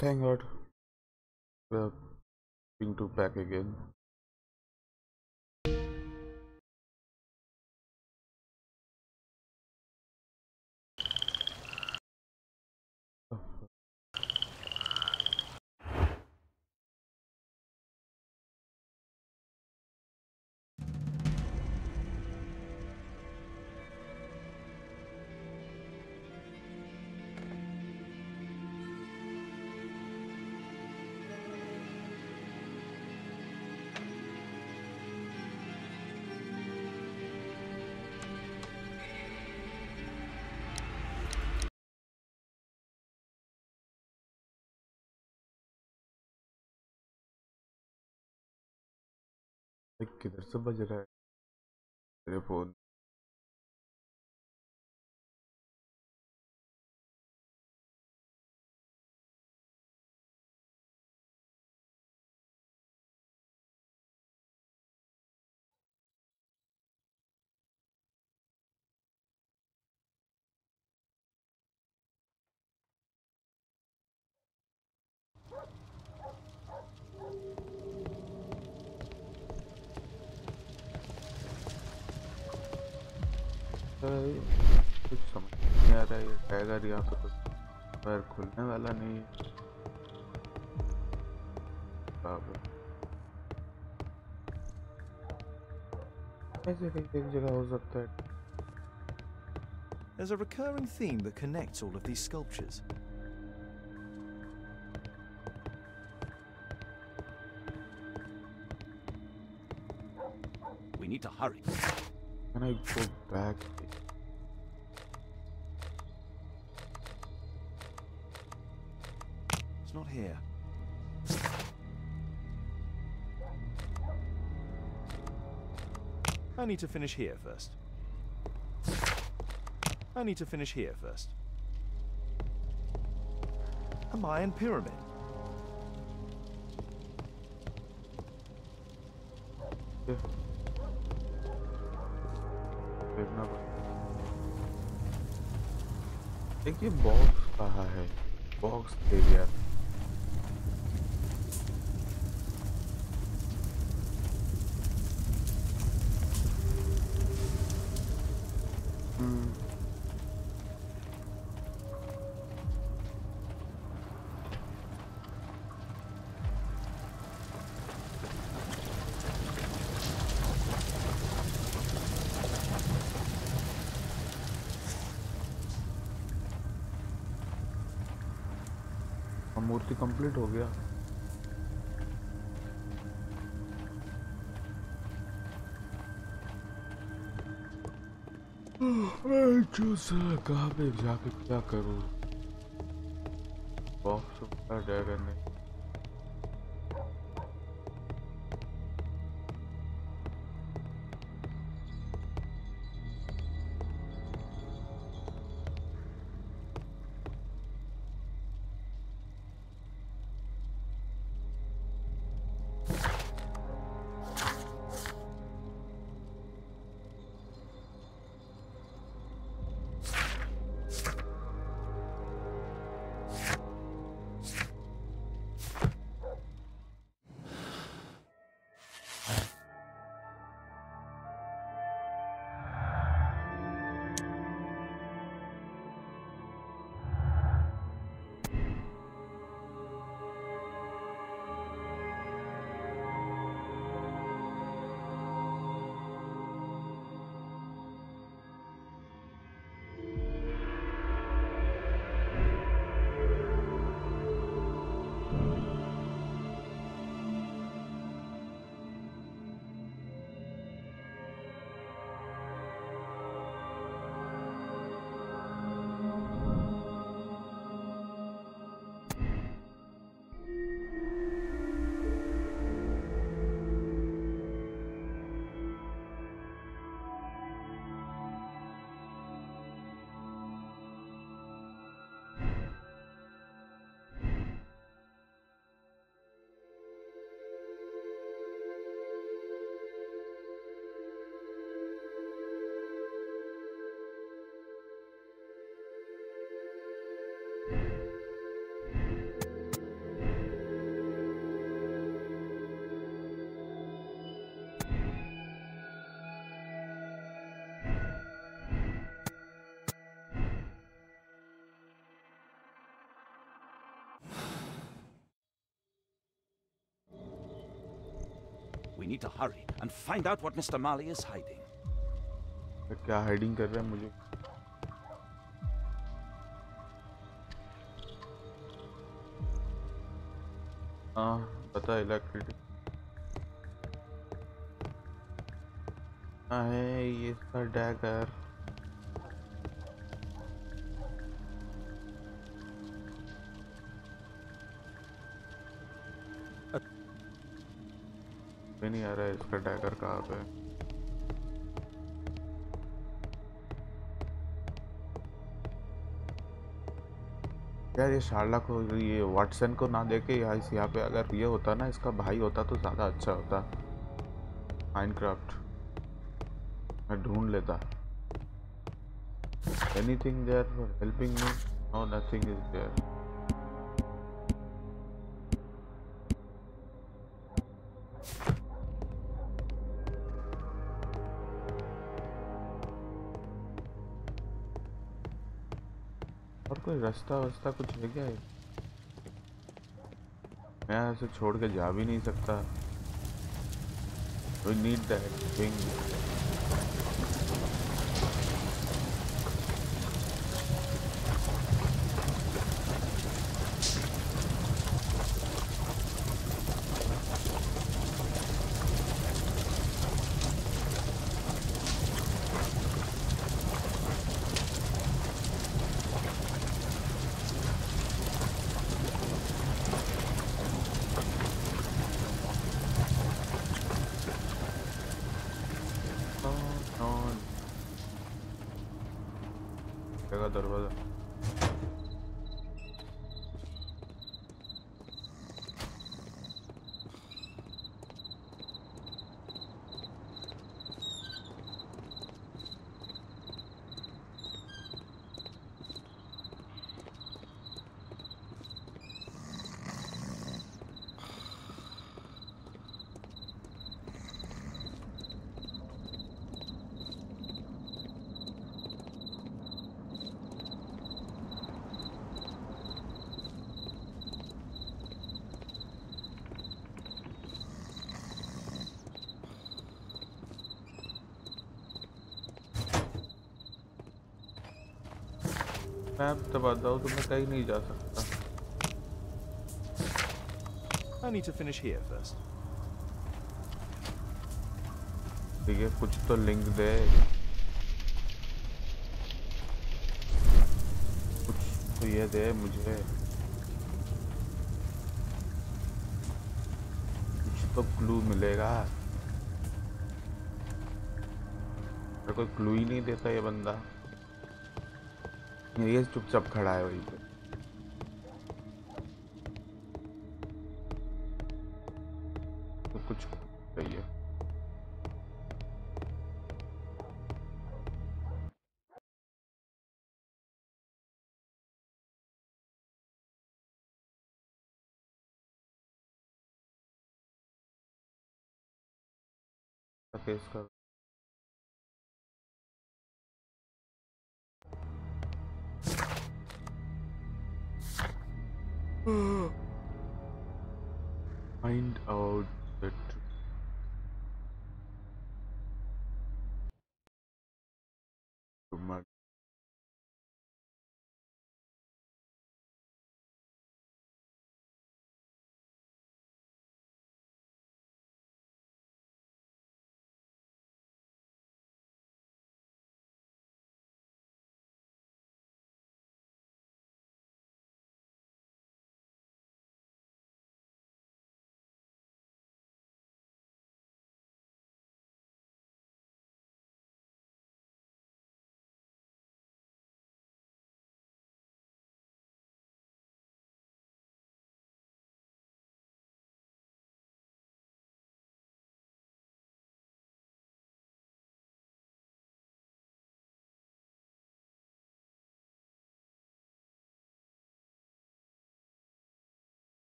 Thank God we're being to back again. किधर से बज रहा है तेरे फोन? कुछ समझ नहीं आ रहा है। ये टाइगर यहाँ पे कुछ पैर खुलने वाला नहीं है। ऐसे एक जगह हो सकता है। There's a recurring theme that connects all of these sculptures. We need to hurry. Can I go back? It's not here. I need to finish here first. I need to finish here first. A Mayan pyramid. एक ये box कहाँ है? Box दे दिया। मूर्ति complete हो गया। कहाँ पे जाके क्या करूँ? बॉक्स उठा ड्रैगन ने। need to hurry and find out what Mr. Marley is hiding. क्या हाइडिंग कर रहा है मुझे? हाँ पता है इलेक्ट्रिक है ये इसका डैगर। नहीं आ रहा है इसका डैगर कहाँ पे? यार ये शार्लॉक को ये वाटसन को ना देके यहाँ पे अगर ये होता ना इसका भाई होता तो ज़्यादा अच्छा होता। माइनक्राफ्ट मैं ढूंढ लेता। Anything there for helping me? No nothing is there. और कोई रास्ता वास्ता कुछ है क्या? मैं ऐसे छोड़ के जा भी नहीं सकता। We need that thing. दरवाजा मैं अब दबाता हूँ तो मैं कहीं नहीं जा सकता। I need to finish here first. ठीक है कुछ तो लिंक दे, कुछ तो ये दे मुझे, कुछ तो क्लू मिलेगा। मेरे कोई क्लू ही नहीं देता ये बंदा। ये चुपचाप खड़ा है वहीं पे। तो कुछ चाहिए। केस कर find out the truth.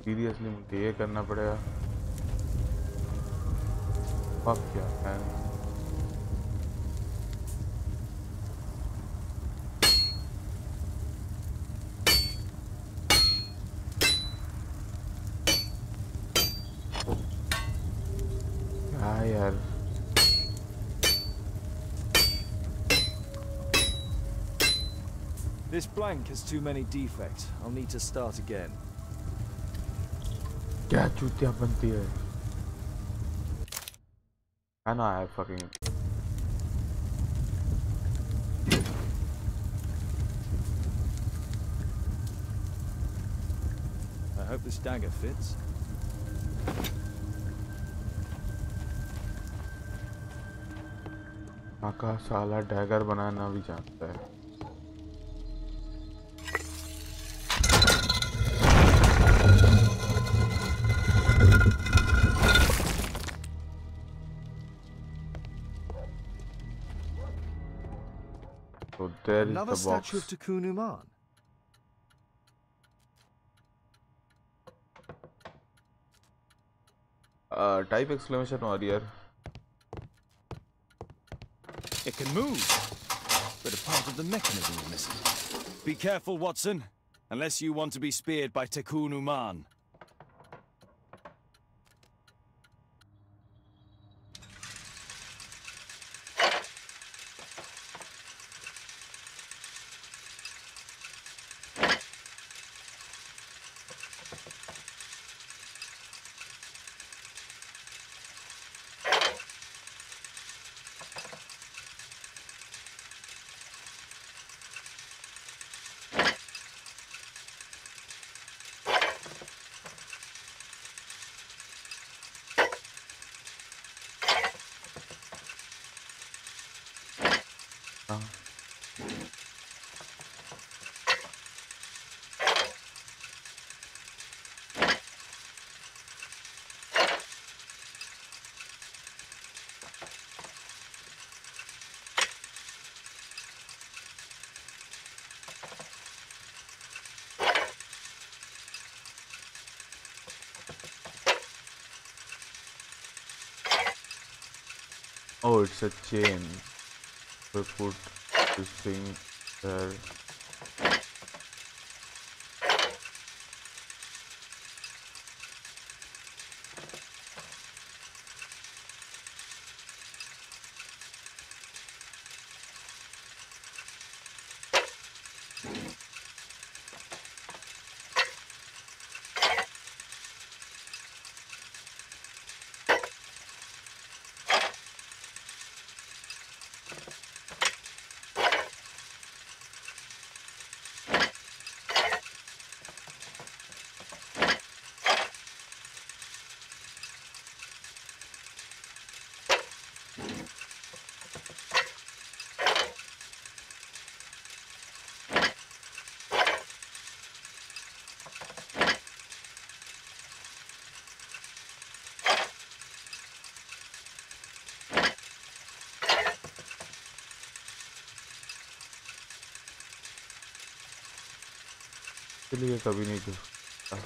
Seriously मुझे ये करना पड़ेगा। फक क्या है। क्या यार। This blank has too many defects. I'll need to start again. क्या चूतिया बनती है ना यार fucking। I hope this dagger fits. काका साला डैगर बनाना भी जानता है। So there is Another the statue of box. Takunuman. Type exclamation warrior. It can move, but a part of the mechanism is missing. Be careful, Watson, unless you want to be speared by Takunuman. Oh, it's a chain. We put this thing there. इसलिए कभी नहीं घुसता।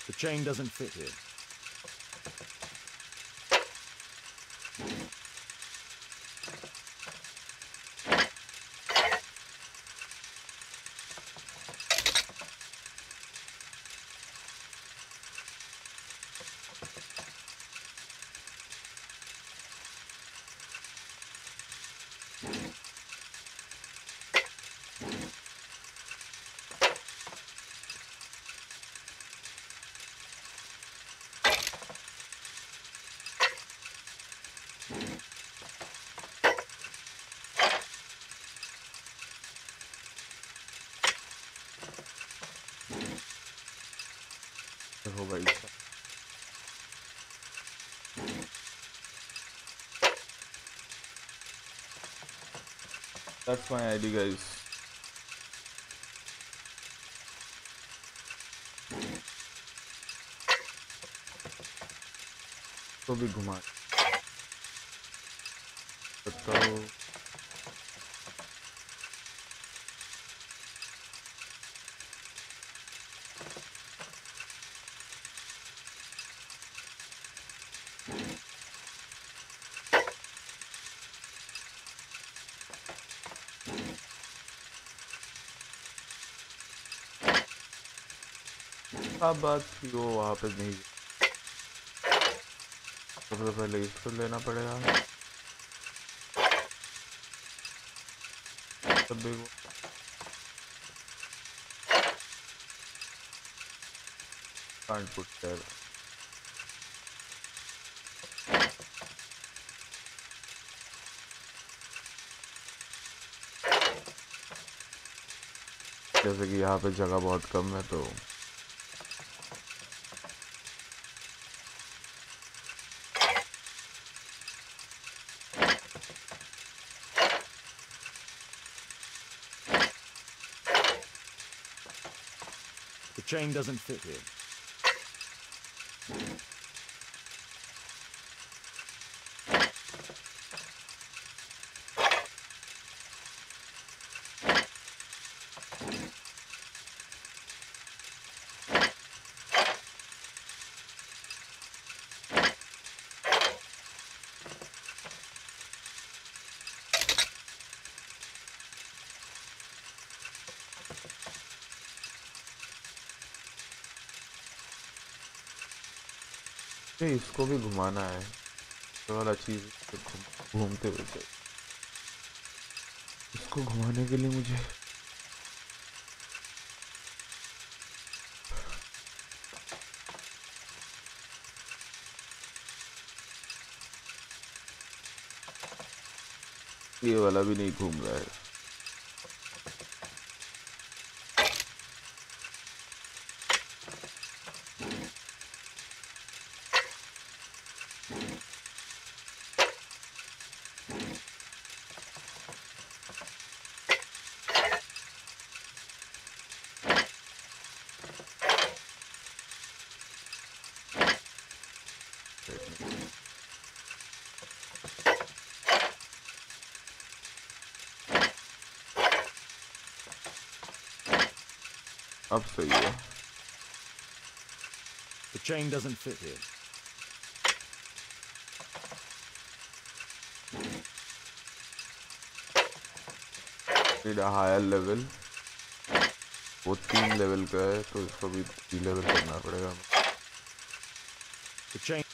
The chain doesn't fit here. हो भाई। That's my ID guys. तो भी घुमा बताओ। अब बात थी वो वहाँ पे नहीं, सबसे पहले इसको लेना पड़ेगा तब भी वो can't put there। जैसे कि यहाँ पे जगह बहुत कम है तो The chain doesn't fit here. ये इसको भी घुमाना है, ये वाला चीज़ घूमते हुए चाहिए। इसको घुमाने के लिए मुझे ये वाला भी नहीं घूम रहा है। अब सही है। The chain doesn't fit here. Need a higher level, वो 3 लेवल का है तो इसको भी 3 लेवल करना पड़ेगा। The chain.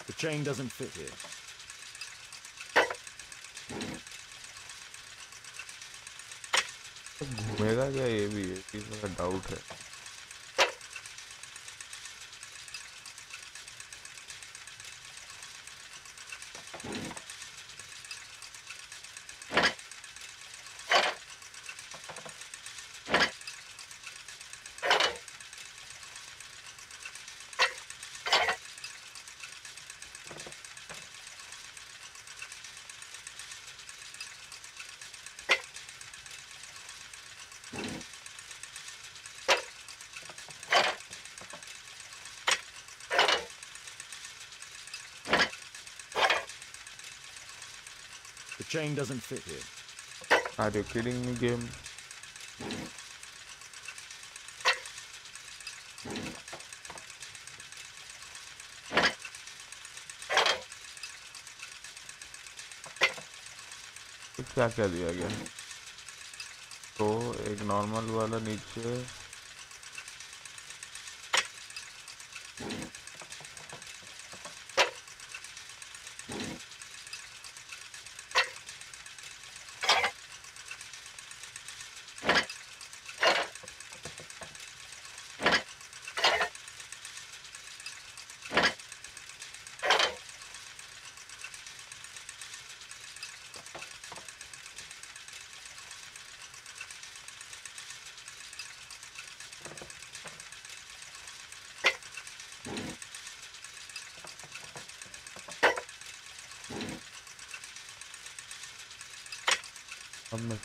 The chain doesn't fit here. घूमेगा क्या ये भी है, चीज़ मेरा डाउट है। The chain doesn't fit here. Are you kidding me, game? तो क्या क्या दिया गया? तो एक नॉर्मल वाला नीचे, अब मैं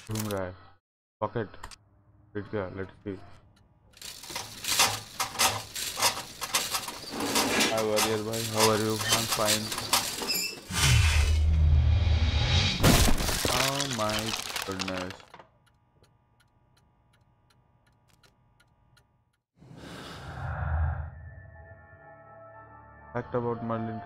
घूम रहा है पॉकेट फिट गया लेट्स सी हाय वॉरियर भाई how are you I am fine oh my goodness fact about Merlin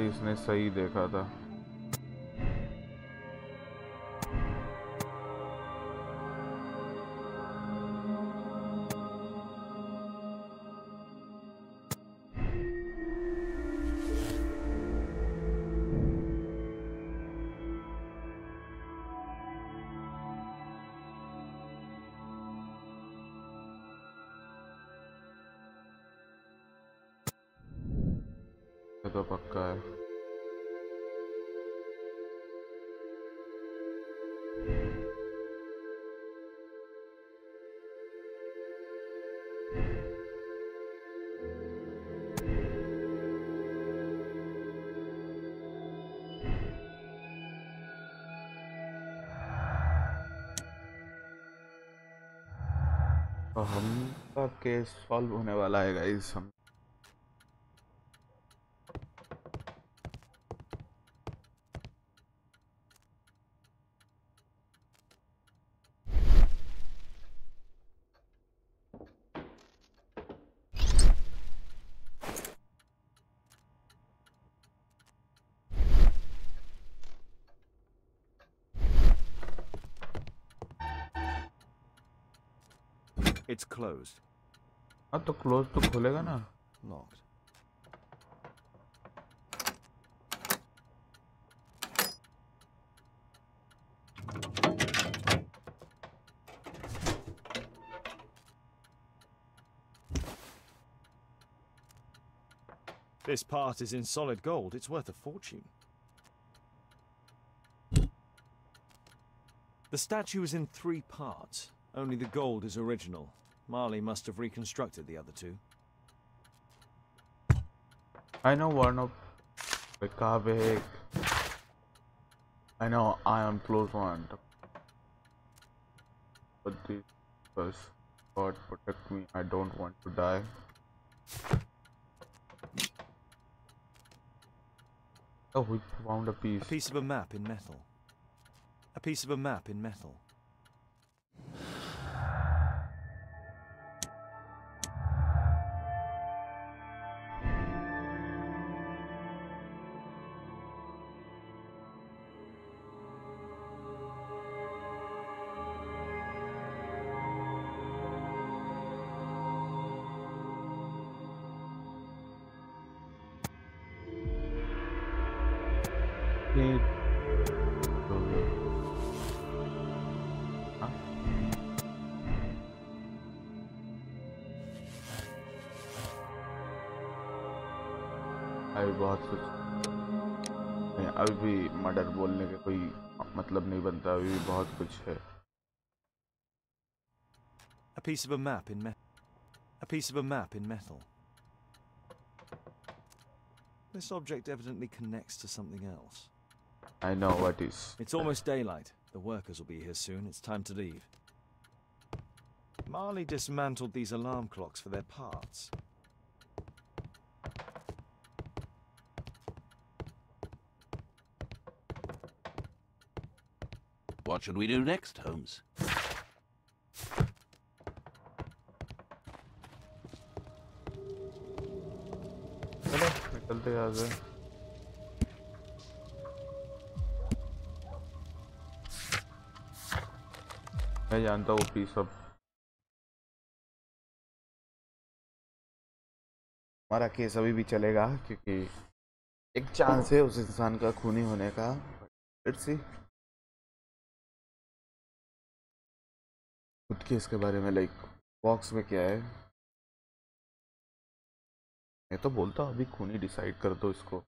इसने सही देखा था ये तो पक्का है तो हम का केस सॉल्व होने वाला है गाइस हम It's closed. हाँ तो क्लोज तो खोलेगा ना Locked. This part is in solid gold. It's worth a fortune. The statue is in 3 parts. Only the gold is original. Marley must have reconstructed the other 2. I know one of the Kabe. I know I am close one. But this was God protect me. I don't want to die. Oh, we found a piece. A piece of a map in metal. A piece of a map in metal. अभी बहुत कुछ नहीं अभी भी murder बोलने के कोई मतलब नहीं बनता अभी भी बहुत कुछ है A piece of a map in metal. A piece of a map in metal. This object evidently connects to something else. I know what is. It's almost daylight. The workers will be here soon. It's time to leave. Marley dismantled these alarm clocks for their parts. What should we do next, Holmes? चलो निकलते यहाँ से। मैं जानता हूँ P सब हमारा case अभी भी चलेगा क्योंकि एक चांस है उस इंसान का खूनी होने का। लेट्स सी खुद केस के बारे में लाइक बॉक्स में क्या है। मैं तो बोलता हूँ अभी खूनी डिसाइड कर दो इसको।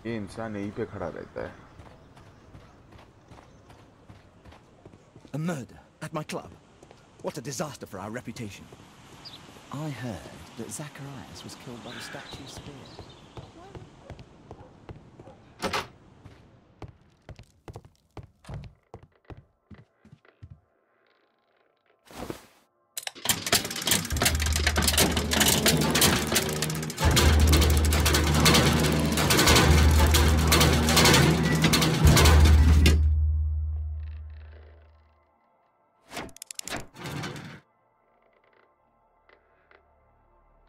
ये इंसान यहीं पे खड़ा रहता है। A murder at my club. What a disaster for our reputation. I heard that Zacharias was killed by the statue's spear.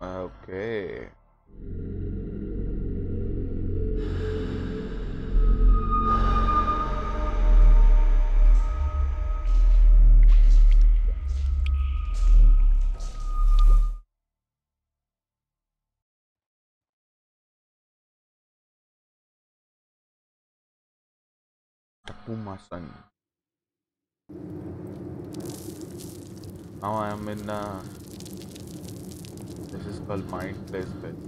Okay. Takuma-san. Now I am in this is called Mind Placement.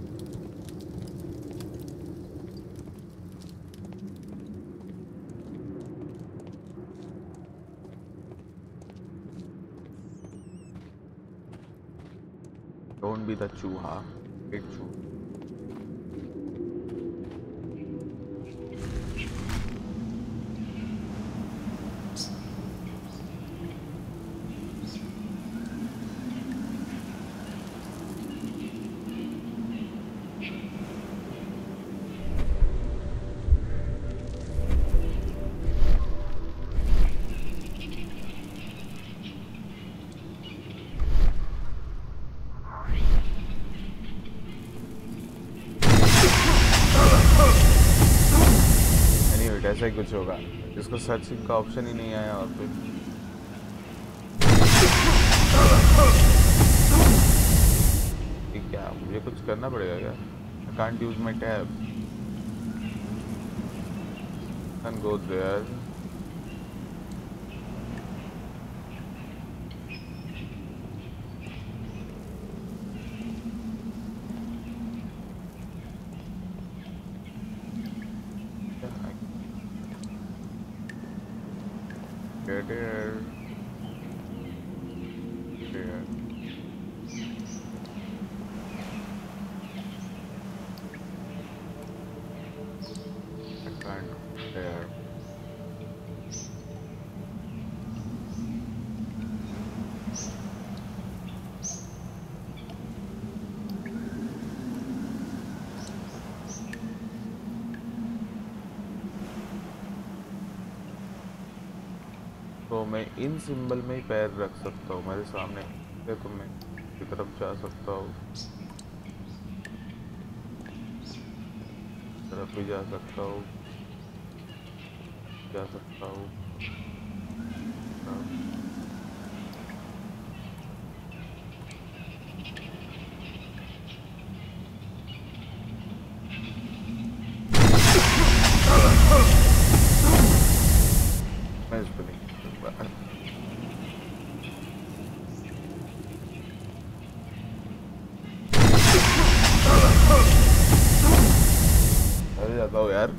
Don't be the chuha. Big chu. ऐसा ही कुछ होगा जिसको searching का option ही नहीं आया और फिर क्या मुझे कुछ करना पड़ेगा क्या? I can't use my tab. Can't go there. Get here. Here. I can't there. तो मैं इन सिंबल में ही पैर रख सकता हूँ मेरे सामने तो मैं की तरफ जा सकता हूँ तरफ भी जा सकता हूँ मैं इस पे नहीं अरे जाता हूँ यार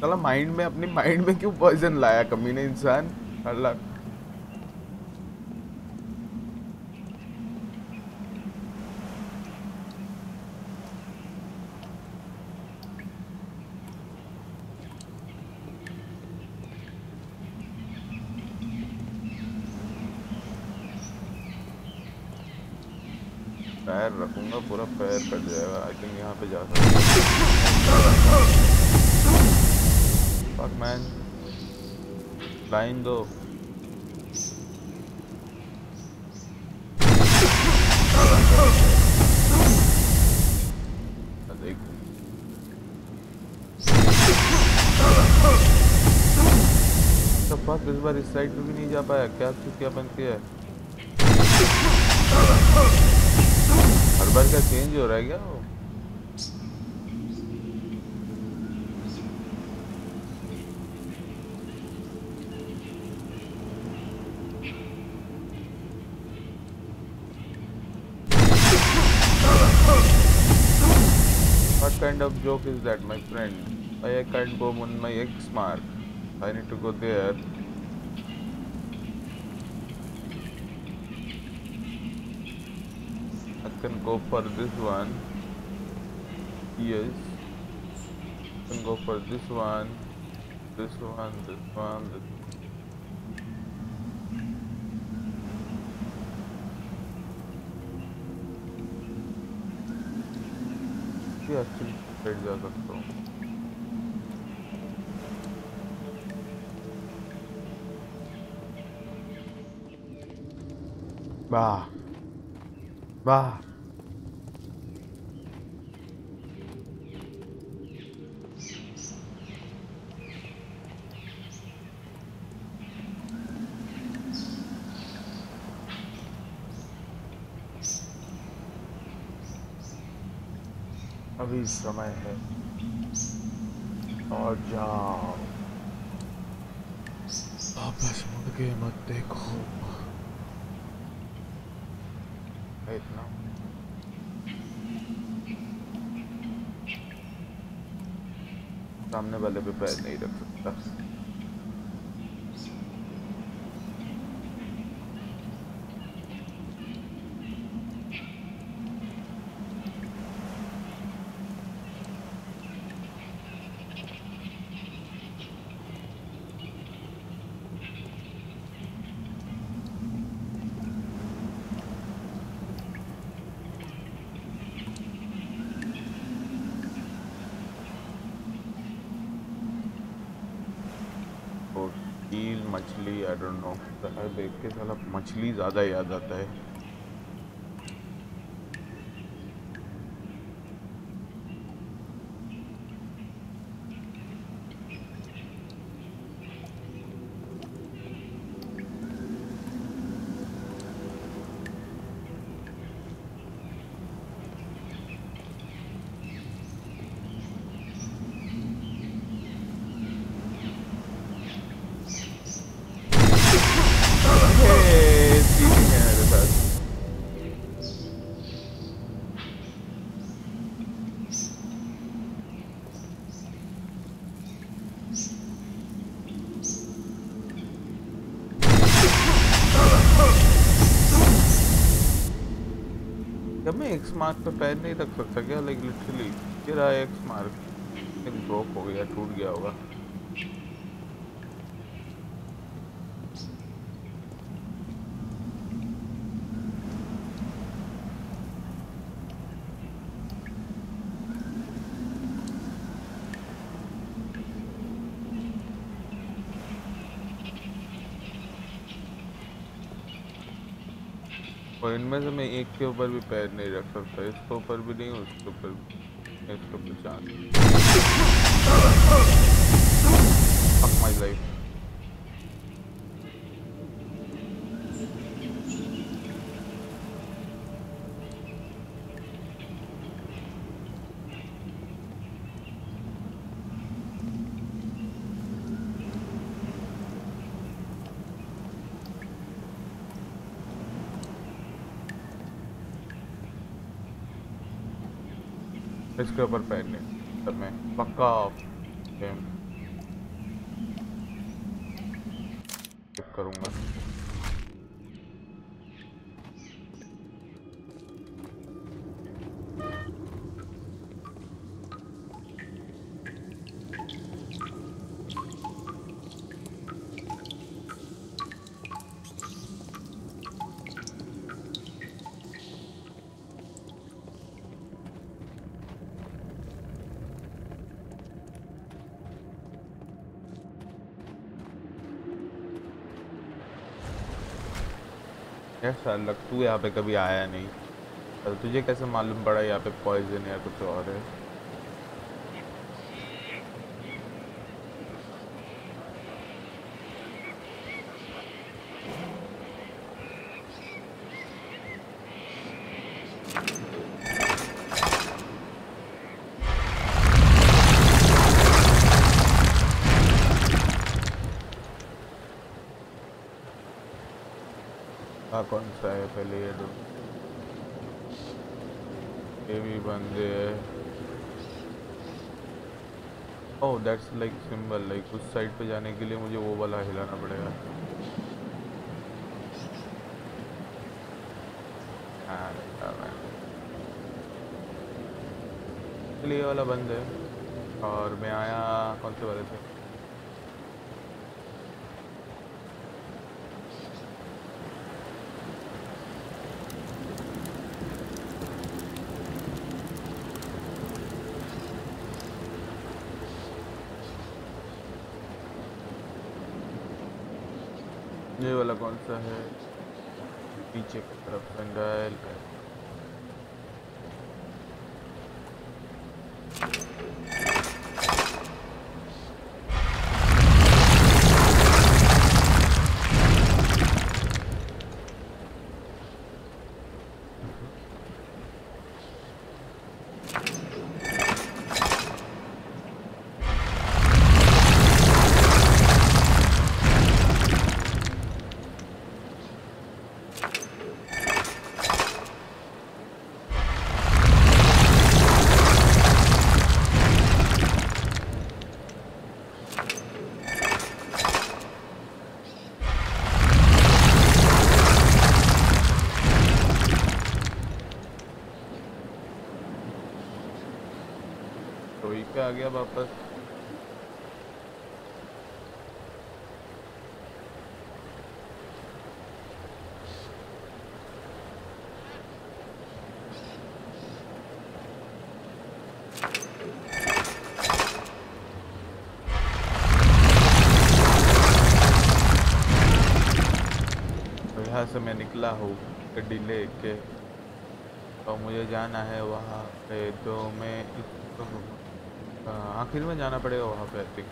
साला माइंड में अपनी माइंड में क्यों पॉइजन लाया कमीने इंसान शर्लॉक पैर रखूंगा पूरा पैर कट जाएगा। आई थिंक यहाँ पे जा सकता हूँ। फक मैन, लाइन दो। देख तो फक, इस बार इस साइड पे भी नहीं जा पाया। क्या बंद किया है? हर बार क्या चेंज हो रहा है क्या वो? What kind of joke is that, my friend? Why I can't go on my X mark? I need to go there. I can go for this one. Yes. I can go for this one. This one. This one. This. ये actually side जा सकता हूँ। वाह वाह, अभी समय है और जाओ। वापस मुड़ के मत देखो। इतना सामने वाले पे पैर नहीं रख सकता। मछली, आई डोंट नो, देख के साला मछली ज़्यादा याद आता है। जब मैं एक्स मार्क पे पैर नहीं रख सकता क्या? लाइक लिटरली ये रहा एक्स मार्क, एक ब्रोक हो गया, टूट गया होगा। और इनमें से मैं एक के ऊपर भी पैर नहीं रख सकता, इसके ऊपर भी नहीं, उसके ऊपर भी, इसके ऊपर चांद। Fuck my life. इसके ऊपर पैर नहीं, तब मैं पक्का गेम करूँगा। यार शार्लक तू यहाँ पे कभी आया नहीं, और तुझे कैसे मालूम पड़ा यहाँ पे पॉइजन या कुछ और है? हाँ कौन सा है पहले ये दो, ये भी बंद है। Oh that's like symbol, like उस साइड पे जाने के लिए मुझे वो वाला हिलाना पड़ेगा। हाँ ये वाला बंद है, और मैं आया कौन से वाले से? ये वाला कौन सा है? पीछे की तरफ पेंडाइल है। पे आ गया वापस। तो यहाँ से मैं निकला हूँ गड्डी लेके, और मुझे जाना है वहाँ पे, तो मैं आखिर में जाना पड़ेगा वहाँ पे आई थिंक।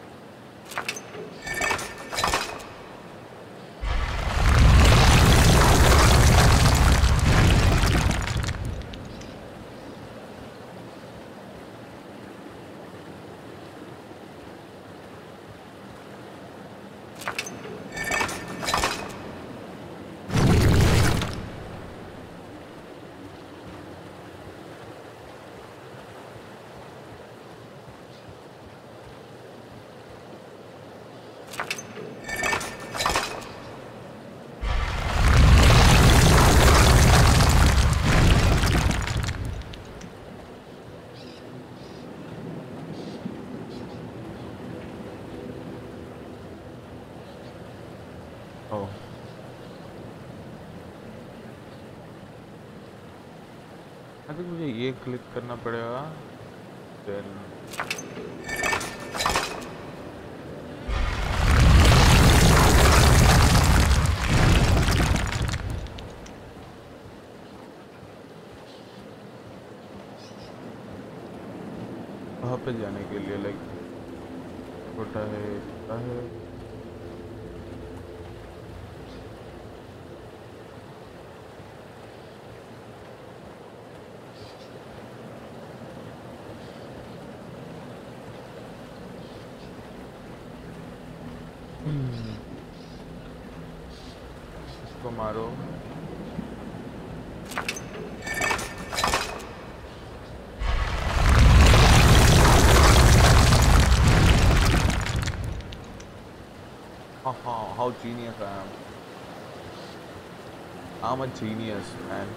आई थिंक मुझे ये क्लिक करना पड़ेगा, देन वहाँ पे जाने के लिए लाइक छोटा है इसको मारो। How genius I am. I'm a genius, man.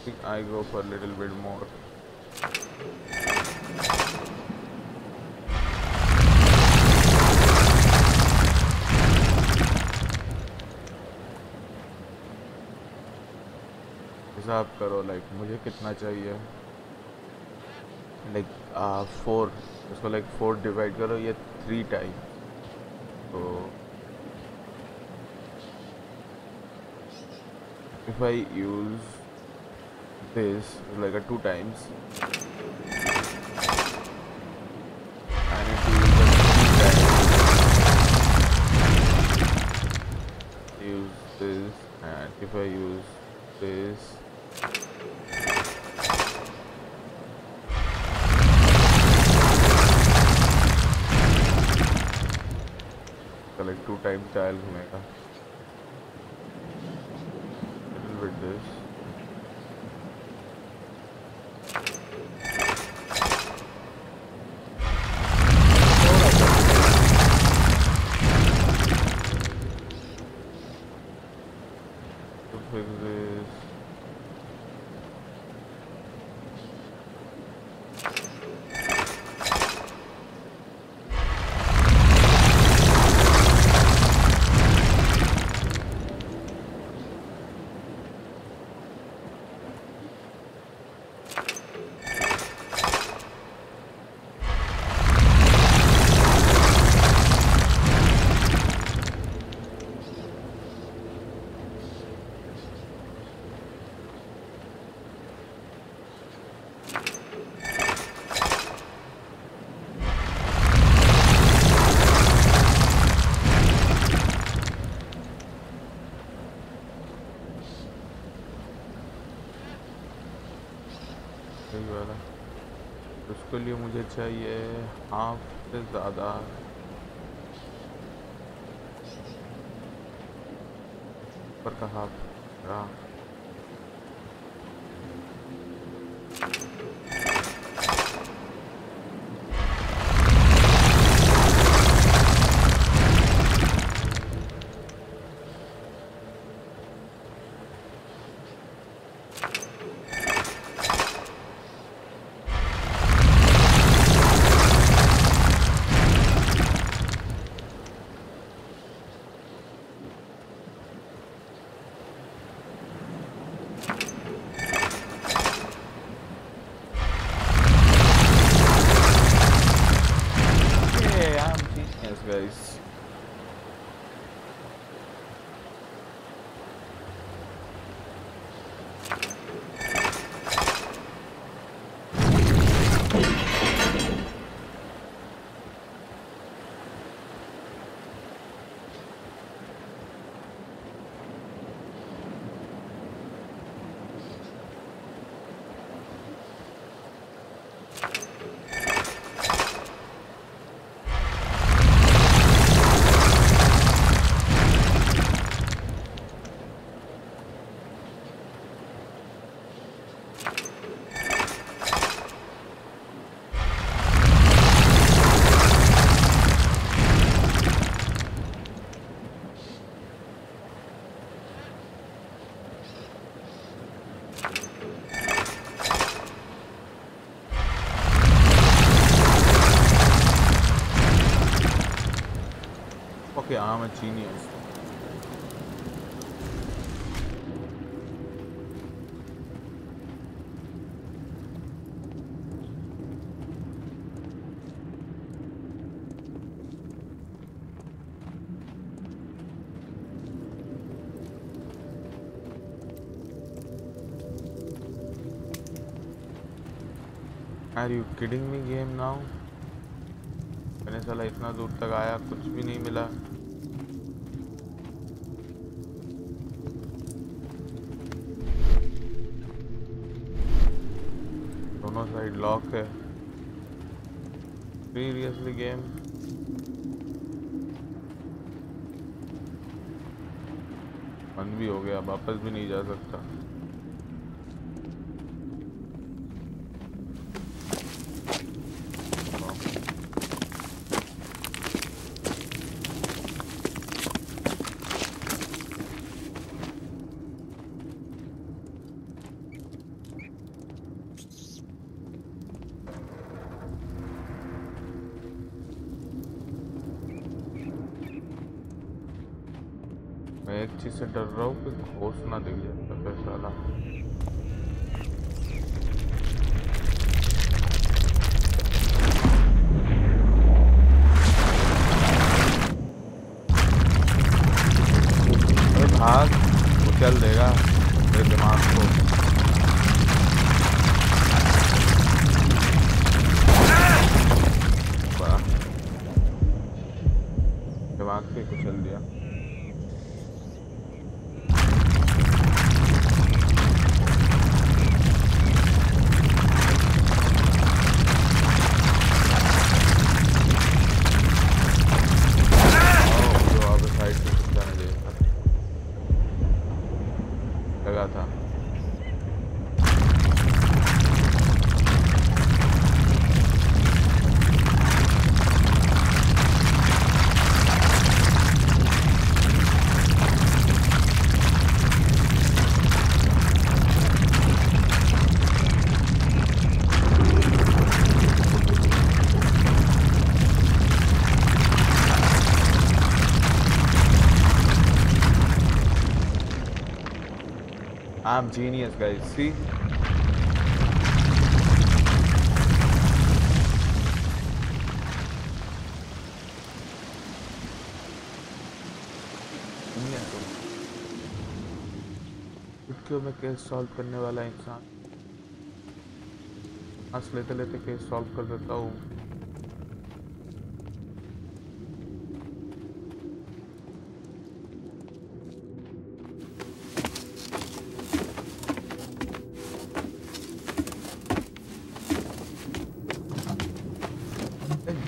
think I go for a little bit more. हिसाब करो लाइक मुझे कितना चाहिए लाइक 4 इसको लाइक 4 डिवाइड करो ये 3 टाइम तो if I use this like a 2 times I need to use a 3 times use this and if I use this like 2 times dial घूमेगा little bit this to fix this उसके लिए मुझे चाहिए half से ज़्यादा ऊपर का हाफ रहा guys okay I'm a genius Are you kidding me game now? मैंने साला इतना दूर तक आया कुछ भी नहीं मिला दोनों साइड लॉक है सीरियसली गेम बंद भी हो गया वापस भी नहीं जा सकता एक चीज से डर रहा हूँ कि घोष ना दिख जाए तो फिर साला। अरे भाग, उछल देगा मेरे दिमाग को। दिमाग पे कुचल दिया। लगा था I'm genius, guys. See? क्यों मैं केस सॉल्व करने वाला इंसान सांस लेते लेते केस सॉल्व कर देता हूँ।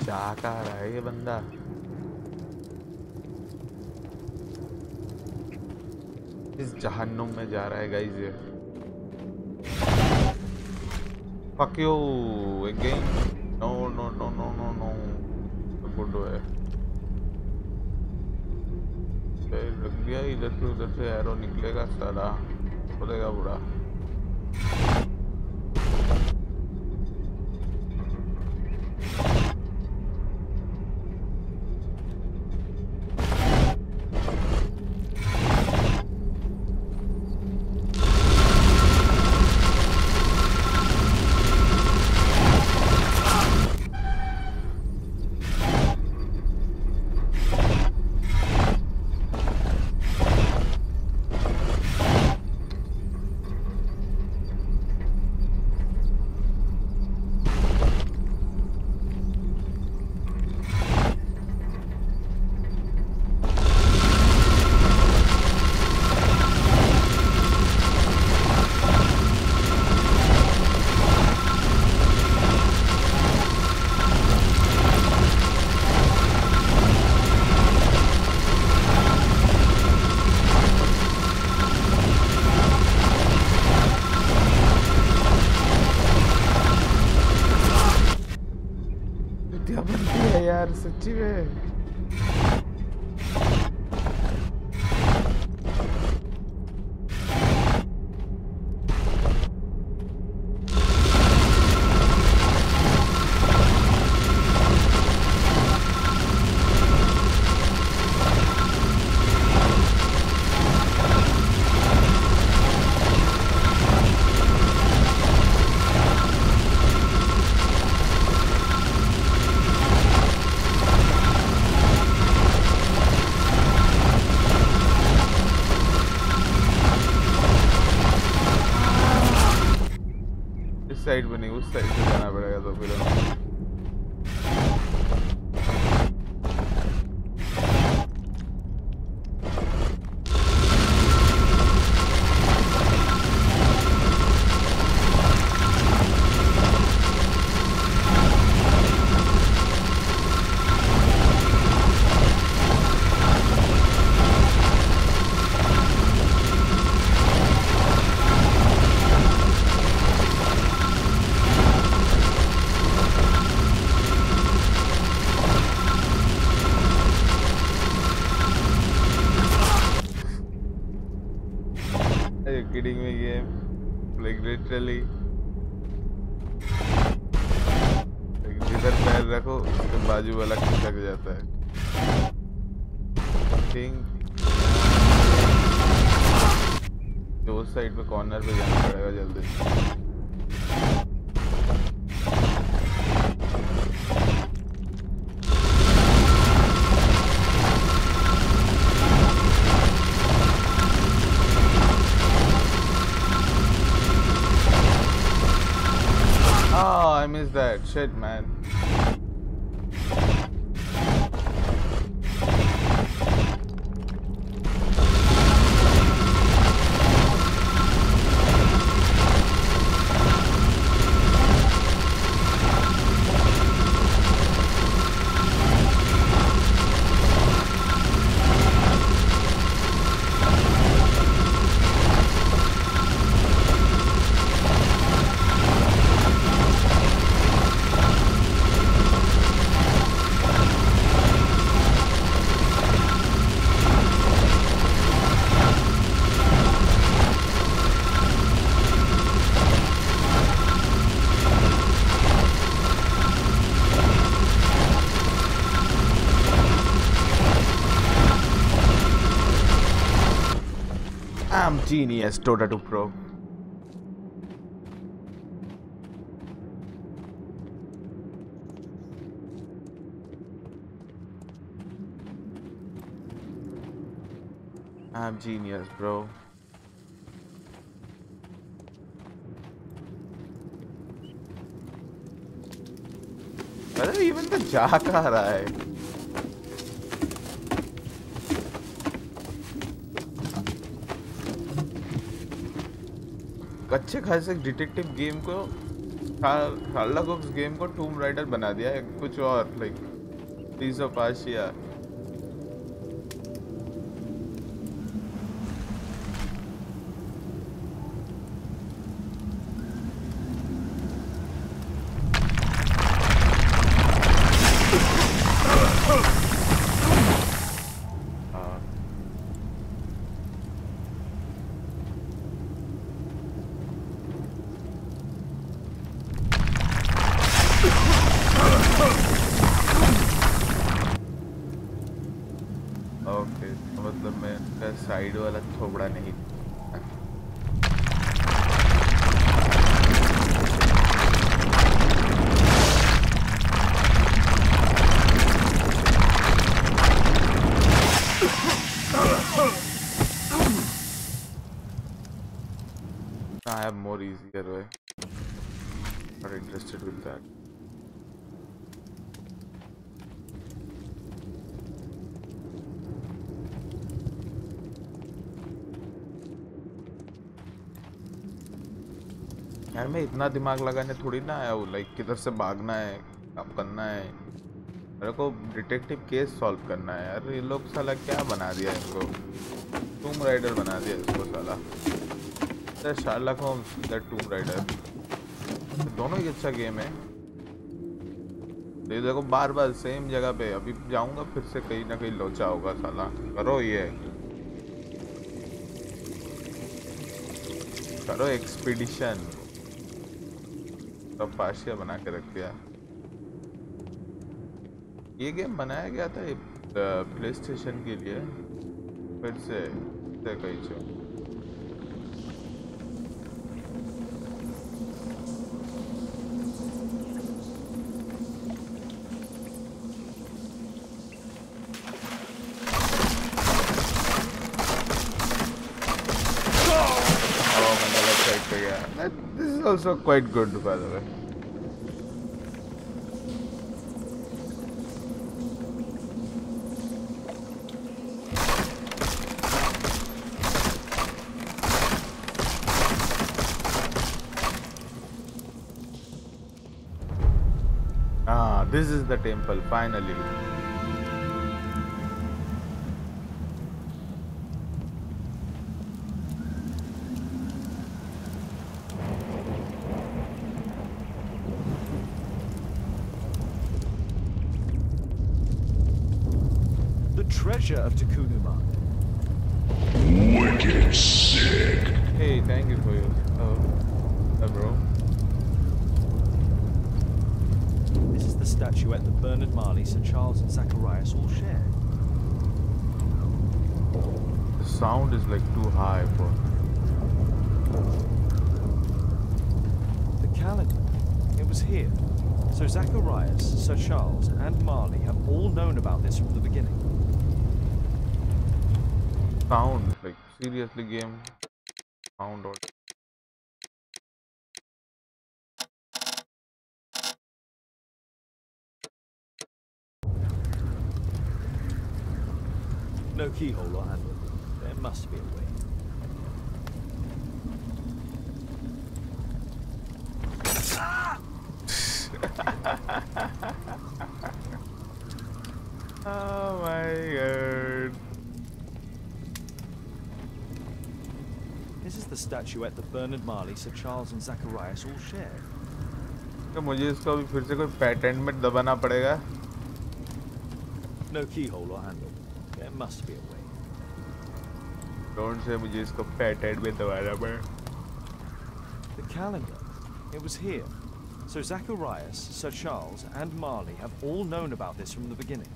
जा कहाँ रहा है ये बंदा? इस जहन्नुम में जा रहा है गाइस ये। Fuck you again. No no no no no no. Good है। लग गया इधर से एरो निकलेगा साला, बोलेगा बुरा। सच्ची में साइड बनी, उस साइड से जाना पड़ेगा तो फिर kidding me game, like literally जिधर पैर रखो उसके बाजू वाला खिसक जाता है। जो उस साइड पे कॉर्नर पे जाना पड़ेगा जल्दी। Oh, I missed that. Shit, man. I'm genius, Dota 2 Pro. I'm genius, bro. अरे even तो जा कहाँ रहा है? अच्छे खासे डिटेक्टिव गेम को शार्लॉक होम्स गेम को टूम राइडर बना दिया है कुछ और like Prince of Persia. Side वाला थोबड़ा नहीं। I have more easier way. Not interested with that. यार मैं इतना दिमाग लगाने थोड़ी ना आया हूँ लाइक किधर से भागना है काम करना है मेरे को डिटेक्टिव केस सॉल्व करना है यार। ये लोग साला क्या बना दिया इनको टूम राइडर बना दिया इसको साला। That Sherlock Holmes that Tomb Raider दोनों ही अच्छा गेम है। ये देखो बार बार सेम जगह पे अभी जाऊंगा फिर से कहीं ना कहीं लोचा होगा साला। करो ये करो एक्सपीडिशन तब पाशिया बना के रख दिया। ये गेम बनाया गया था प्ले स्टेशन के लिए फिर से कहीं से। This is also quite good, by the way. Ah, this is the temple, finally. Treasure of Takunuma. Wicked sick. Hey, thank you for your bro. This is the statuette that Bernard Marley, Sir Charles and Zacharias all shared. The sound is like too high for The calendar. It was here. So Zacharias, Sir Charles, and Marley have all known about this from the beginning. Sound, like seriously game. Sound or No keyhole or handle. There must be a way. oh my god. This is the statuette that Bernard Marley, Sir Charles, and Zacharias all shared. तो मुझे इसको अभी फिर से कोई pattern में दबाना पड़ेगा. No keyhole or handle. There must be a way. Don't say मुझे इसको पैटर्न में दबाना पड़े. The calendar. It was here. So Zacharias, Sir Charles, and Marley have all known about this from the beginning.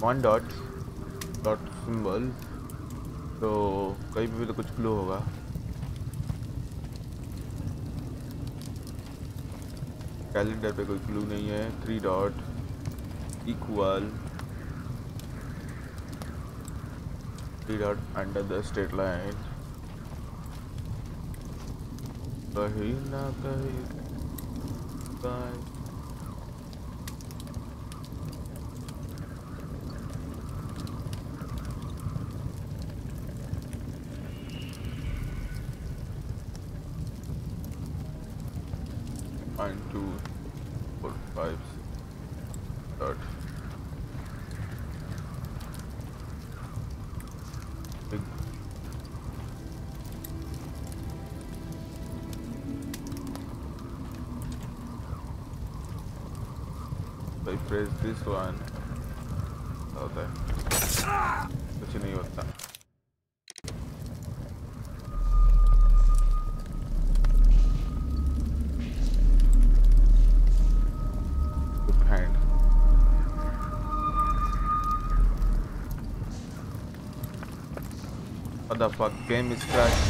One dot symbol. तो कहीं पे भी तो कुछ क्लू होगा. कैलेंडर पे कोई क्लू नहीं है. 3 dot equal 3 dot under the straight line. कहीं ना कहीं One, 2, 4, 5, dot. Big. If I press this one, होता है. कुछ नहीं होता. What the fuck? Game is crashed.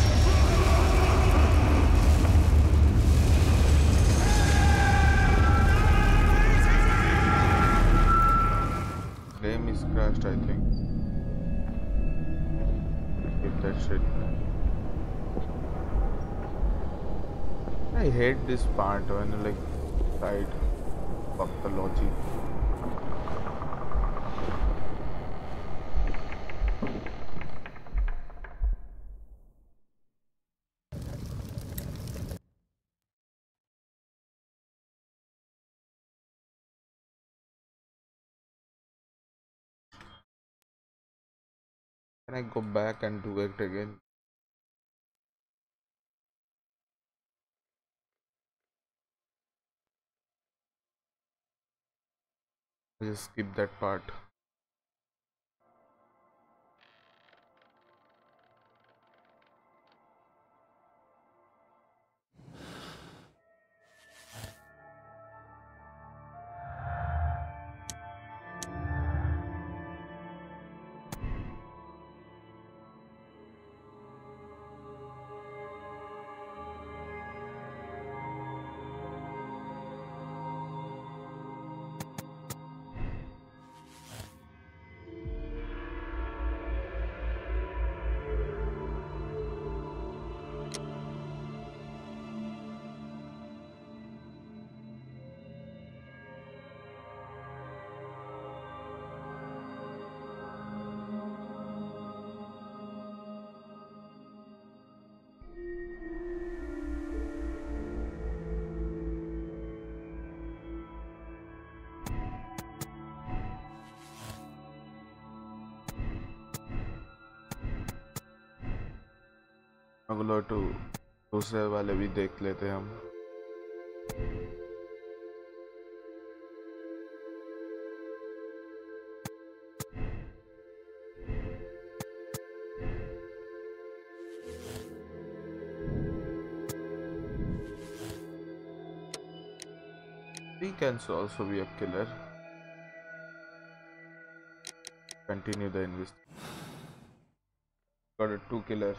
Game is crashed, I think. If that shit. I hate this part when like side fuck the logic. Can I go back and do it again? Just skip that part. अगलो टू दूसरे वाले भी देख लेते हैं हम। He can also be a killer. Continue the investigation. Got a 2 killer.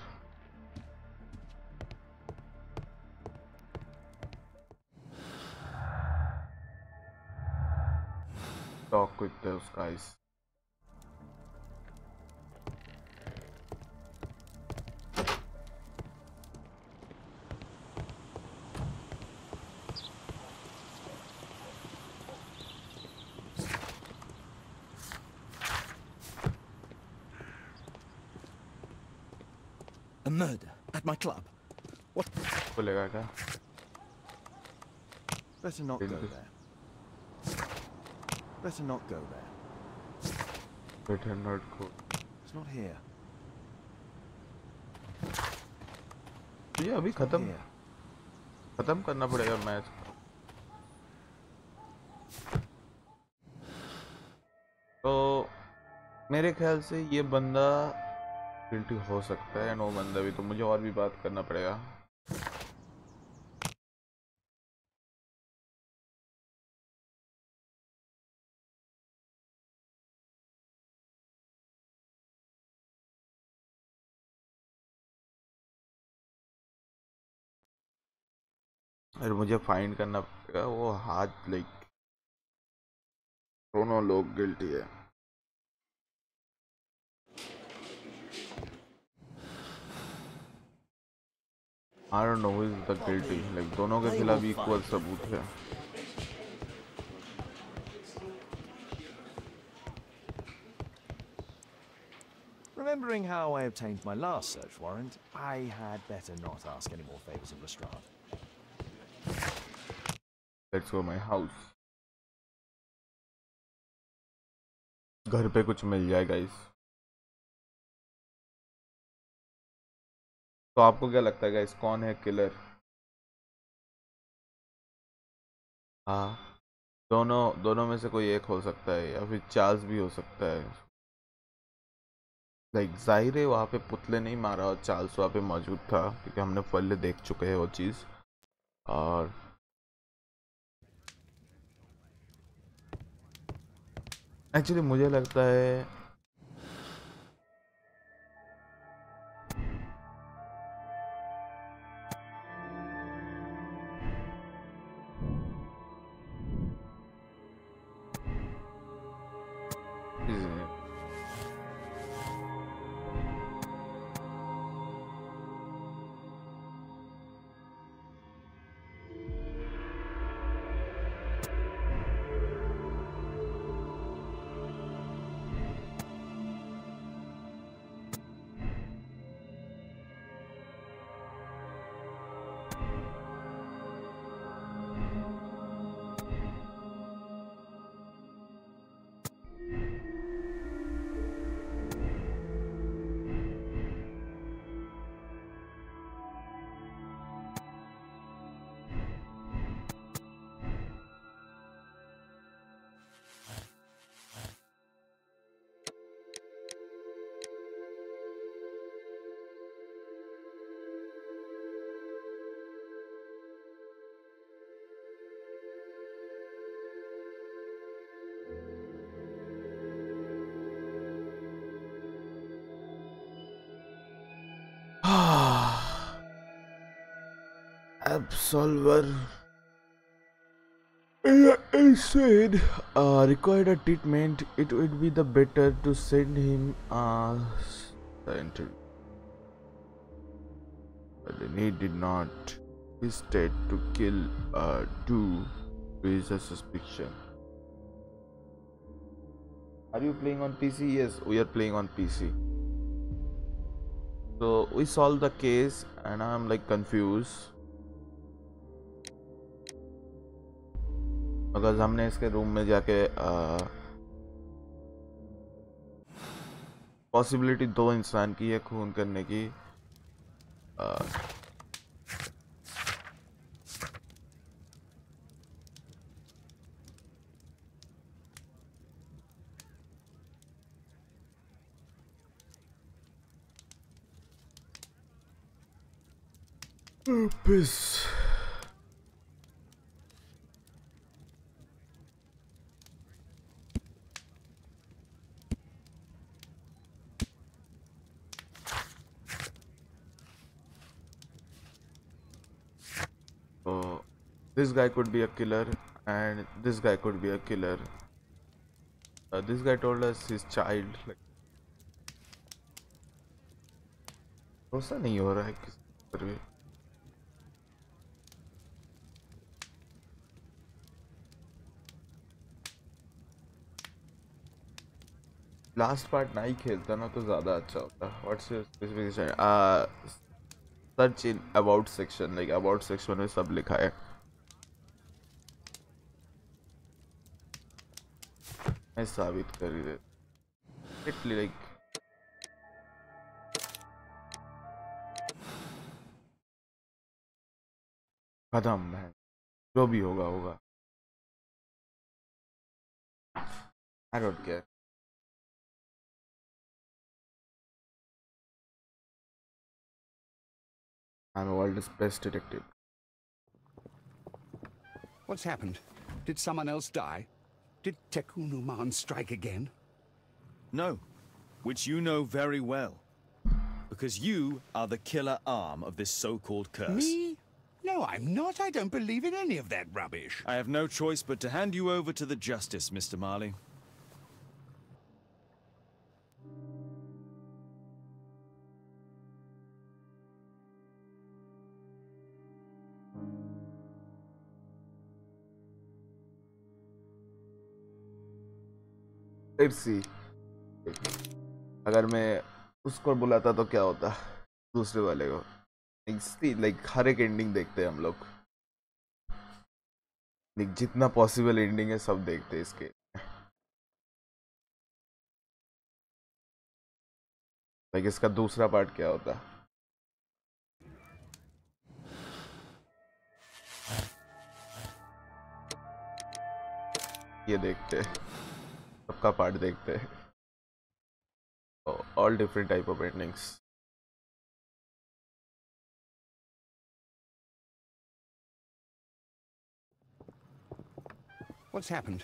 Talk with those guys. A murder at my club. What? बोलेगा क्या? Better not go there. Better not go there. Better not go. It's not here. ये अभी It's not खत्म here. करना पड़ेगा match. तो मेरे ख्याल से ये बंदा गिल्टी हो सकता है, नो बंदा भी, तो मुझे और भी बात करना पड़ेगा। और मुझे फाइंड करना पड़ेगा वो हाथ, लाइक दोनों लोग गिल्टी है। I don't know who is the guilty, like दोनों के खिलाफ इक्वल सबूत है। Remembering how I obtained my last search warrant, I had better not ask any more favors of Lestrade. Let's go my house. घर पे कुछ मिल जाए guys. तो आपको क्या लगता है गाइस, कौन है किलर? हाँ, दोनों में से कोई एक हो सकता है, या फिर चार्ल्स भी हो सकता है। लाइक जाहिर है वहाँ पे पुतले नहीं मारा और चार्ल्स वहाँ पे मौजूद था, क्योंकि हमने पहले देख चुके हैं वो चीज़। और एक्चुअली मुझे लगता है absolver said required a treatment. It would be the better to send him the interview, but then he did not hesitate to kill due to his suspicion. Are you playing on PC? Yes, we are playing on PC. So we solved the case and I'm like confused because हमने इसके room में जाके possibility 2 इंसान की है खून करने की, uh, piss. So this guy could be a killer, and this guy could be a killer. This guy told us his child, like, भरोसा नहीं हो रहा है किसी पर भी. लास्ट पार्ट नहीं खेलता ना तो ज़्यादा अच्छा होता. What's your specification? Search in about section, like about section में सब लिखा है. मैं साबित कर ही देता. लाइक खत्म है, जो भी होगा होगा. I don't care. I'm the world's best detective. What's happened? Did someone else die? Did Tekunuman strike again? No, which you know very well. Because you are the killer arm of this so-called curse. Me? No, I'm not. I don't believe in any of that rubbish. I have no choice but to hand you over to the justice, Mr. Marley. Let's see. अगर मैं उसको बुलाता तो क्या होता दूसरे वाले को. लाइक हर एक एंडिंग देखते हैं हम लोग. लाइक जितना पॉसिबल एंडिंग है सब देखते हैं इसके. लाइक इसका दूसरा पार्ट क्या होता. ये देखते हैं, सबका पार्ट देखते हैं. All different type of endings. What's happened?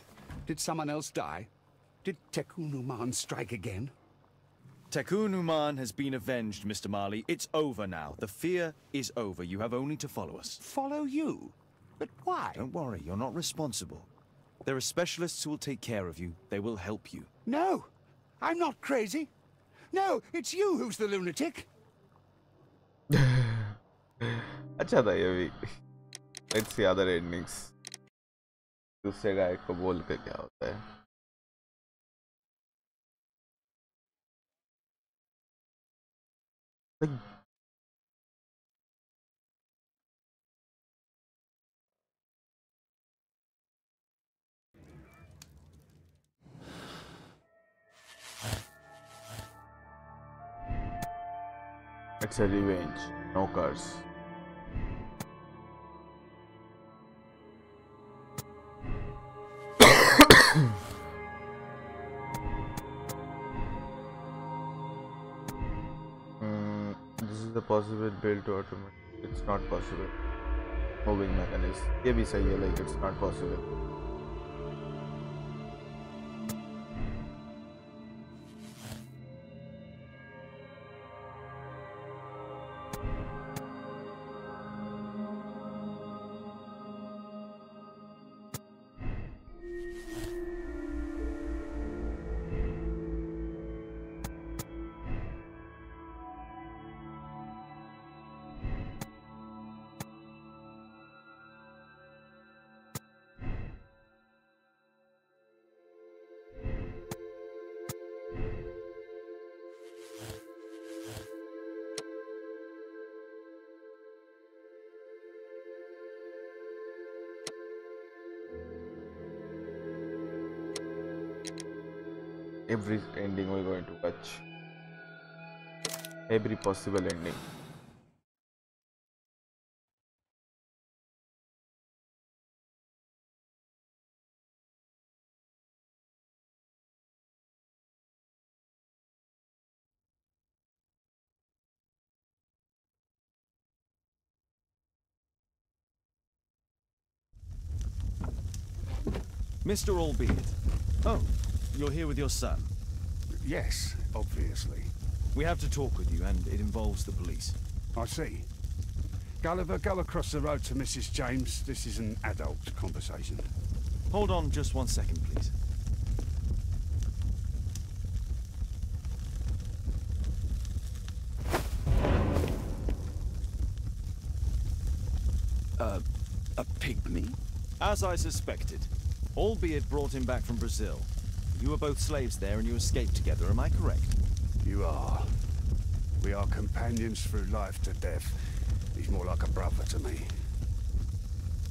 Did someone else die? Did Tekunuman strike again? Tekunuman has been avenged, Mr. Marley. It's over now. The fear is over. You have only to follow us. Follow you? But why? Don't worry, you're not responsible. There are specialists who will take care of you. They will help you. No, I'm not crazy. No, it's you who's the lunatic. अच्छा था ये भी. Let's see other endings. दूसरे गाय को बोल के क्या होता है. It's a revenge. No curse. This is the possible build to automate. It's not possible. Moving mechanism. ये भी सही है, like it's not possible. Every ending we're going to watch. Every possible ending. Mr. Albeit. Oh, you're here with your son. Yes, obviously. We have to talk with you, and it involves the police. I see. Gulliver, go across the road to Mrs. James. This is an adult conversation. Hold on just 1 second, please. A pygmy? As I suspected. Albeit brought him back from Brazil. You were both slaves there and you escaped together, am I correct? You are. We are companions through life to death. He's more like a brother to me.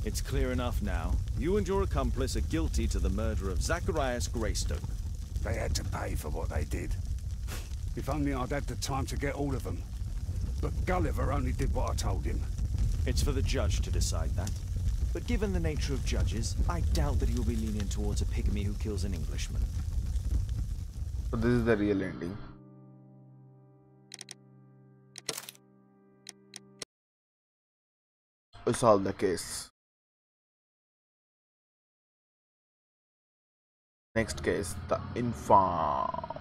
It's clear enough now. You and your accomplice are guilty to the murder of Zacharias Greystoke. They had to pay for what they did. If only I'd had the time to get all of them. But Gulliver only did what I told him. It's for the judge to decide that. But given the nature of judges, I doubt that he'll be lenient towards a pygmy who kills an Englishman. So this is the real ending. We solve the case. Next case, the infam.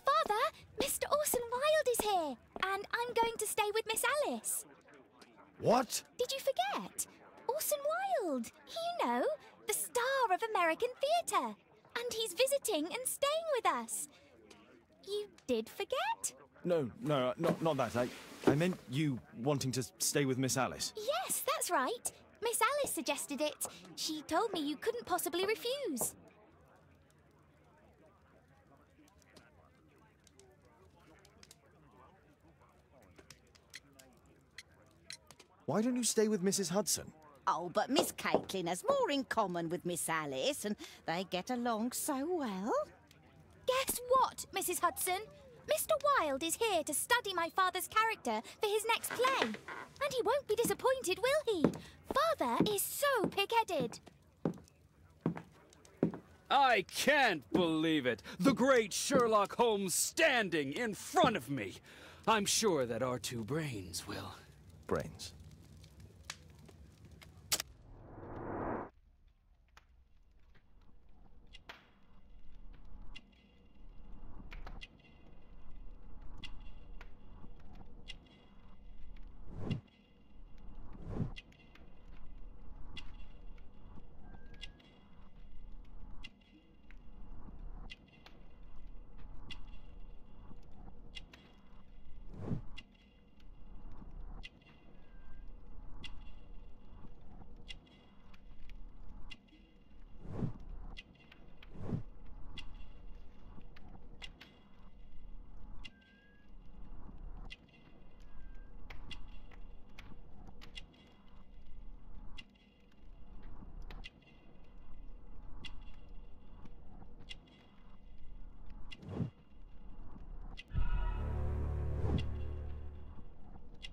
Father, Mr. Orson Wilde is here, and I'm going to stay with Miss Alice. What? Did you forget? Orson Wilde, you know, the star of American theatre. And he's visiting and staying with us. You did forget? No, not that. I meant you wanting to stay with Miss Alice. Yes, that's right. Miss Alice suggested it. She told me you couldn't possibly refuse. Why don't you stay with Mrs. Hudson? Oh, but Miss Caitlin has more in common with Miss Alice, and they get along so well. Guess what, Mrs. Hudson? Mr. Wilde is here to study my father's character for his next play. And he won't be disappointed, will he? Father is so pig-headed. I can't believe it. The great Sherlock Holmes standing in front of me. I'm sure that our two brains will... Brains.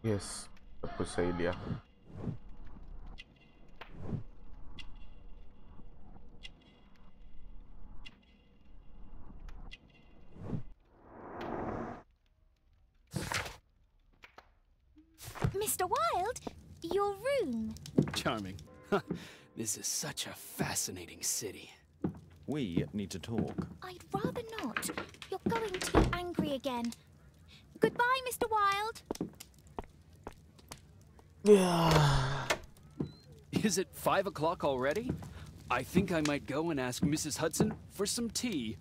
Yes, सब कुछ सही लिया. Mr. Wilde, your room. Charming. This is such a fascinating city. We need to talk. I'd rather not. You're going to be angry again. Goodbye, Mr. Wilde. Is it 5 o'clock already? I think I might go and ask Mrs. Hudson for some tea.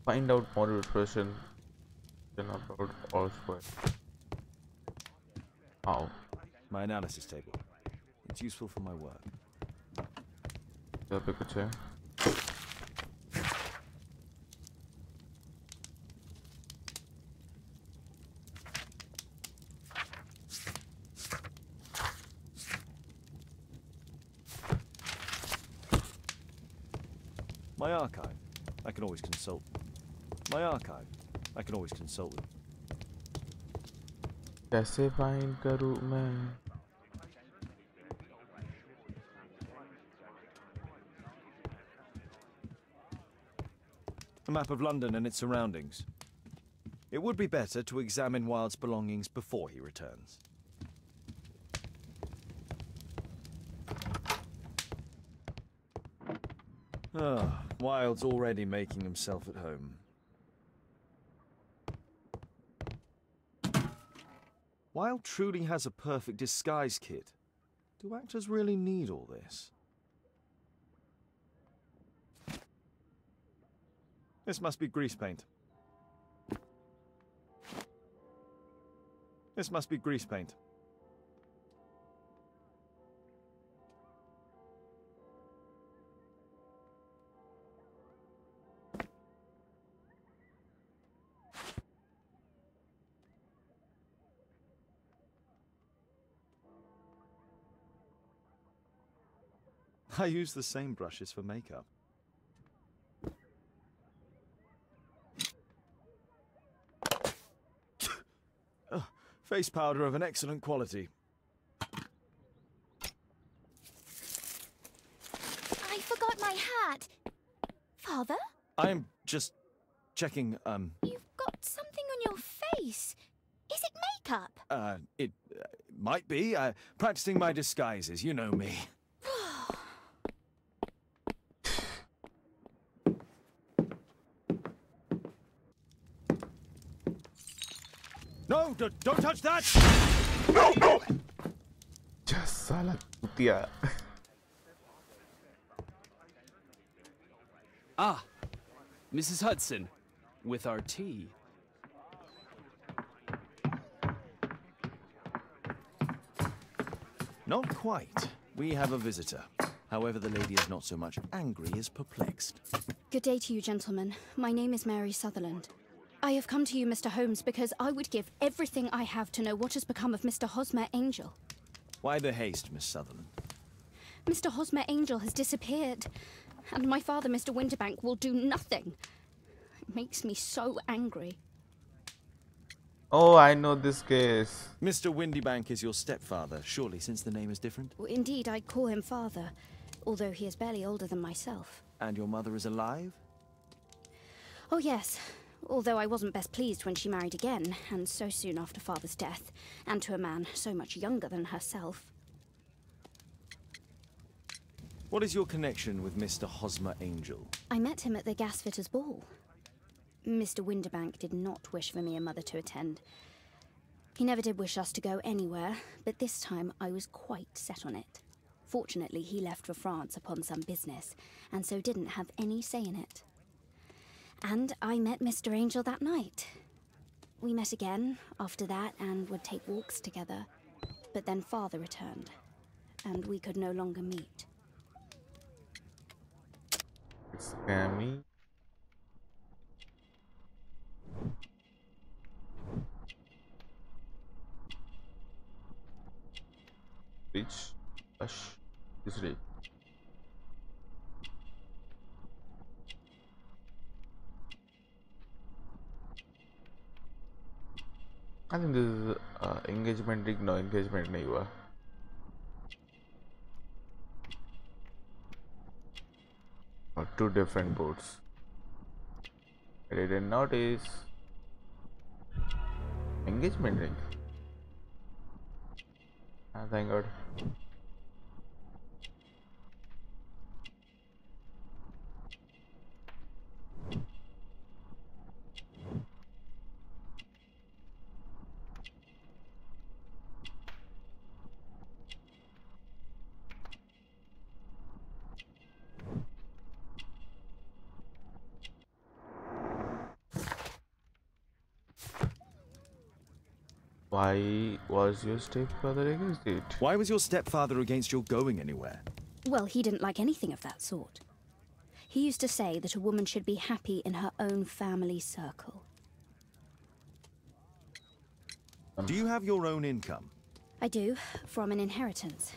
Find out more information about Allsquare. How? My analysis table. It's useful for my work. यहाँ पे कुछ है. My archive. I can always consult. My archive. I can always consult with. कैसे find करूँ मैं? A map of London and its surroundings. It would be better to examine Wilde's belongings before he returns. Ah, Wilde's already making himself at home. Wilde truly has a perfect disguise kit. Do actors really need all this? This must be grease paint. This must be grease paint. I use the same brushes for makeup. Face powder of an excellent quality. I forgot my hat. Father? I'm just checking, You've got something on your face. Is it makeup? It might be. Practicing my disguises, you know me. No, don't touch that! No, no! Just साला कुतिया. Ah, Mrs. Hudson, with our tea. Not quite. We have a visitor. However, the lady is not so much angry as perplexed. Good day to you, gentlemen. My name is Mary Sutherland. I have come to you, Mr. Holmes, because I would give everything I have to know what has become of Mr. Hosmer Angel. Why the haste, Miss Sutherland? Mr. Hosmer Angel has disappeared, and my father, Mr. Winterbank, will do nothing. It makes me so angry. Oh, I know this case. Mr. Windybank is your stepfather, surely, since the name is different? Indeed, I call him father, although he is barely older than myself. And your mother is alive? Oh, yes. Although I wasn't best pleased when she married again, and so soon after father's death, and to a man so much younger than herself. What is your connection with Mr. Hosmer Angel? I met him at the gasfitter's ball. Mr. Winterbank did not wish for me and Mother to attend. He never did wish us to go anywhere, but this time I was quite set on it. Fortunately, he left for France upon some business, and so didn't have any say in it. And I met Mr. Angel that night. We met again after that and would take walks together. But then Father returned, and we could no longer meet. Scammy. Rich, Ash, Israel. I think this is engagement rig. No engagement nahi hua. Or two different boats. I didn't notice. Engagement ring. Ah, thank God. Why was your stepfather against it? Why was your stepfather against your going anywhere? Well, he didn't like anything of that sort. He used to say that a woman should be happy in her own family circle. Do you have your own income? I do, from an inheritance.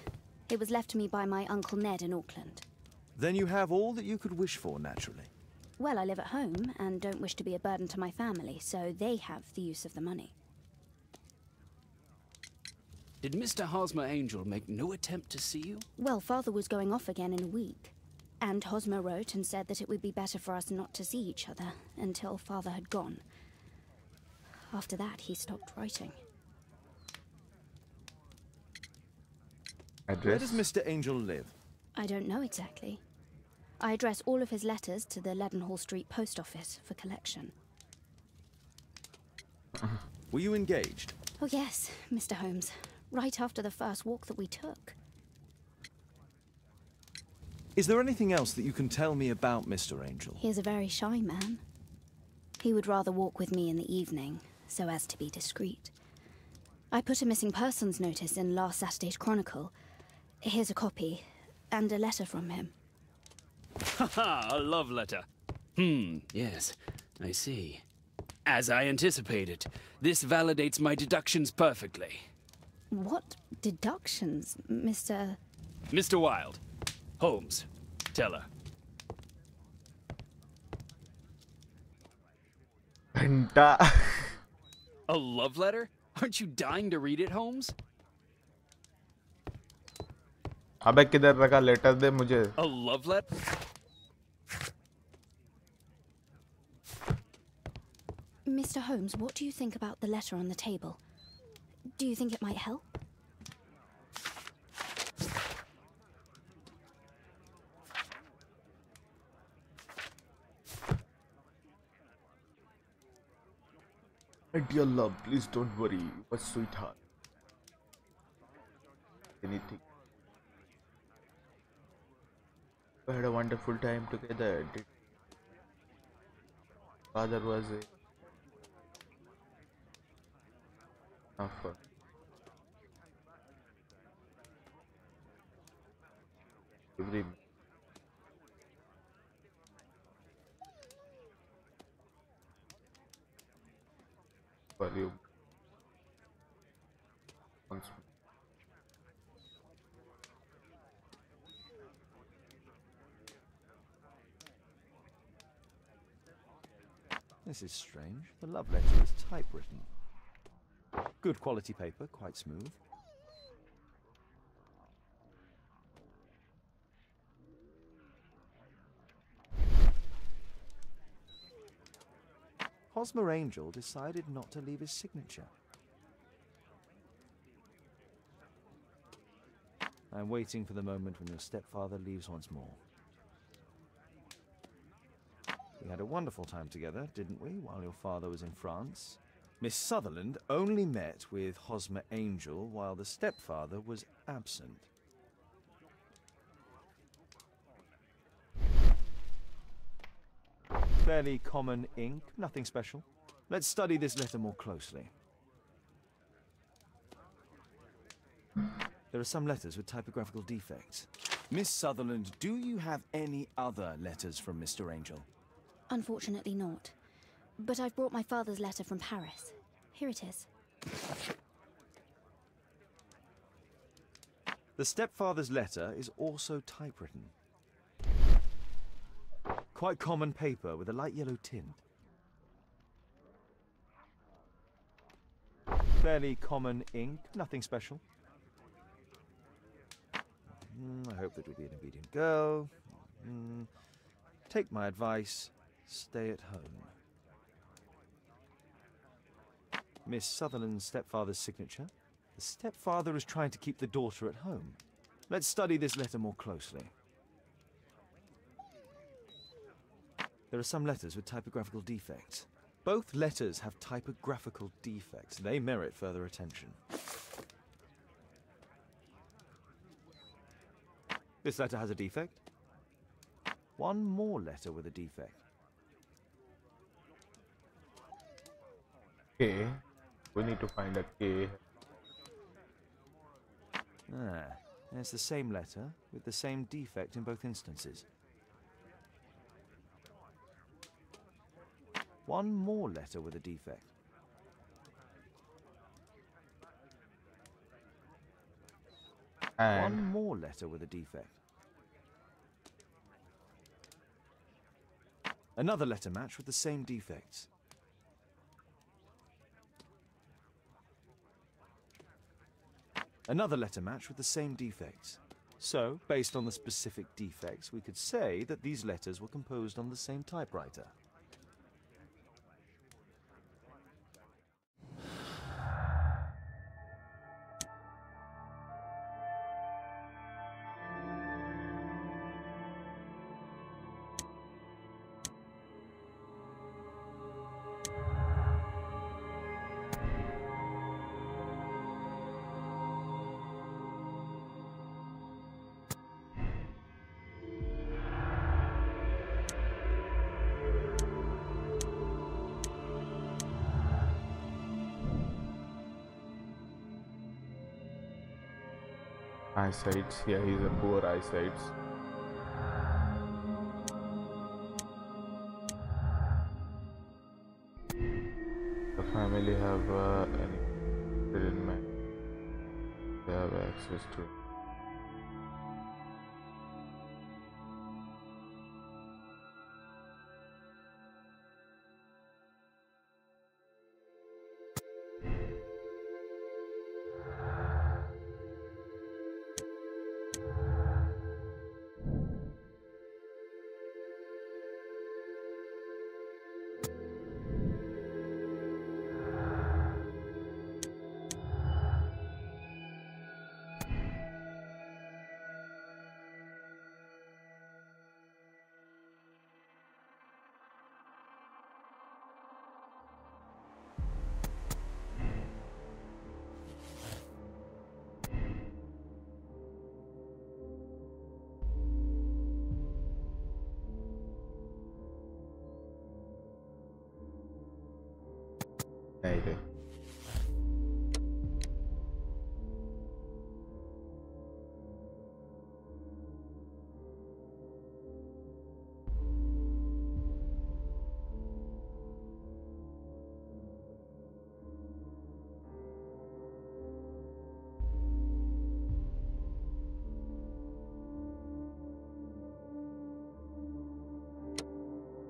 It was left to me by my Uncle Ned in Auckland. Then you have all that you could wish for, naturally. Well, I live at home and don't wish to be a burden to my family, so they have the use of the money. Did Mr. Hosmer Angel make no attempt to see you? Well, Father was going off again in a week. And Hosmer wrote and said that it would be better for us not to see each other until Father had gone. After that, he stopped writing. Where does Mr. Angel live? I don't know exactly. I address all of his letters to the Leadenhall Street Post Office for collection. Were you engaged? Oh yes, Mr. Holmes. Right after the first walk that we took. Is there anything else that you can tell me about Mr. Angel? He is a very shy man. He would rather walk with me in the evening, so as to be discreet. I put a missing persons notice in last Saturday's Chronicle. Here's a copy, and a letter from him. Haha, a love letter. Yes, I see. As I anticipated, this validates my deductions perfectly. What deductions, Mr. Mr. Wilde. Holmes, tell her. घंटा. A love letter? Aren't you dying to read it, Holmes? अबे किधर रखा letter दे मुझे. A love letter? Mr. Holmes, what do you think about the letter on the table? Do you think it might help? My dear love, please don't worry. But sweetheart. Anything. We had a wonderful time together. Father was enough fun. Every for you once more. This is strange. The love letter is typewritten. Good quality paper, quite smooth. Hosmer Angel decided not to leave his signature. I'm waiting for the moment when your stepfather leaves once more. We had a wonderful time together, didn't we, while your father was in France? Miss Sutherland only met with Hosmer Angel while the stepfather was absent. Fairly common ink, nothing special. Let's study this letter more closely. There are some letters with typographical defects. Miss Sutherland, do you have any other letters from Mr. Angel? Unfortunately not. But I've brought my father's letter from Paris. Here it is. The stepfather's letter is also typewritten. Quite common paper with a light yellow tint. Fairly common ink, nothing special. I hope that you'll be an obedient girl. Take my advice, stay at home. Miss Sutherland's stepfather's signature. The stepfather is trying to keep the daughter at home. Let's study this letter more closely. There are some letters with typographical defects. Both letters have typographical defects. They merit further attention. This letter has a defect. One more letter with a defect. K. We need to find a K. There's the same letter with the same defect in both instances. One more letter with a defect. And one more letter with a defect. Another letter match with the same defects. Another letter match with the same defects. So, based on the specific defects, we could say that these letters were composed on the same typewriter. Eyesights, yeah, he's a poor eyesights. The family have any didn't man. They have access to. Maybe.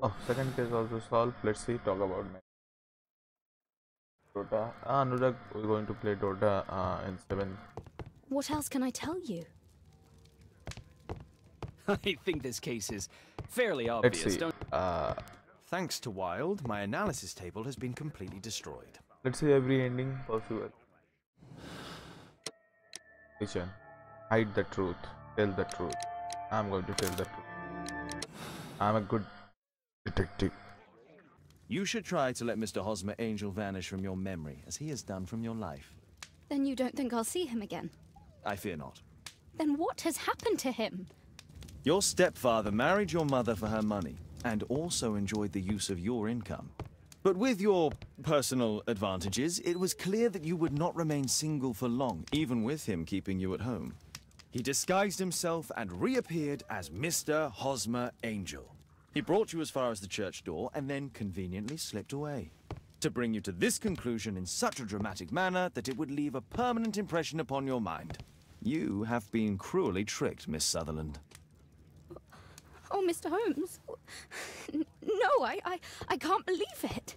Oh, second case also solved. Let's see, talk about Dota. Anurag, we're going to play Dota in 7. What else can I tell you? I think this case is fairly Let's obvious, see. don't Thanks to Wilde, my analysis table has been completely destroyed. Let's see every ending possible. Which one? Hide the truth. Tell the truth. I'm going to tell the truth. I'm a good detective. You should try to let Mr. Hosmer Angel vanish from your memory, as he has done from your life. Then you don't think I'll see him again? I fear not. Then what has happened to him? Your stepfather married your mother for her money, and also enjoyed the use of your income. But with your personal advantages, it was clear that you would not remain single for long, even with him keeping you at home. He disguised himself and reappeared as Mr. Hosmer Angel. He brought you as far as the church door and then conveniently slipped away. To bring you to this conclusion in such a dramatic manner that it would leave a permanent impression upon your mind. You have been cruelly tricked, Miss Sutherland. Oh, Mr. Holmes. No, I can't believe it.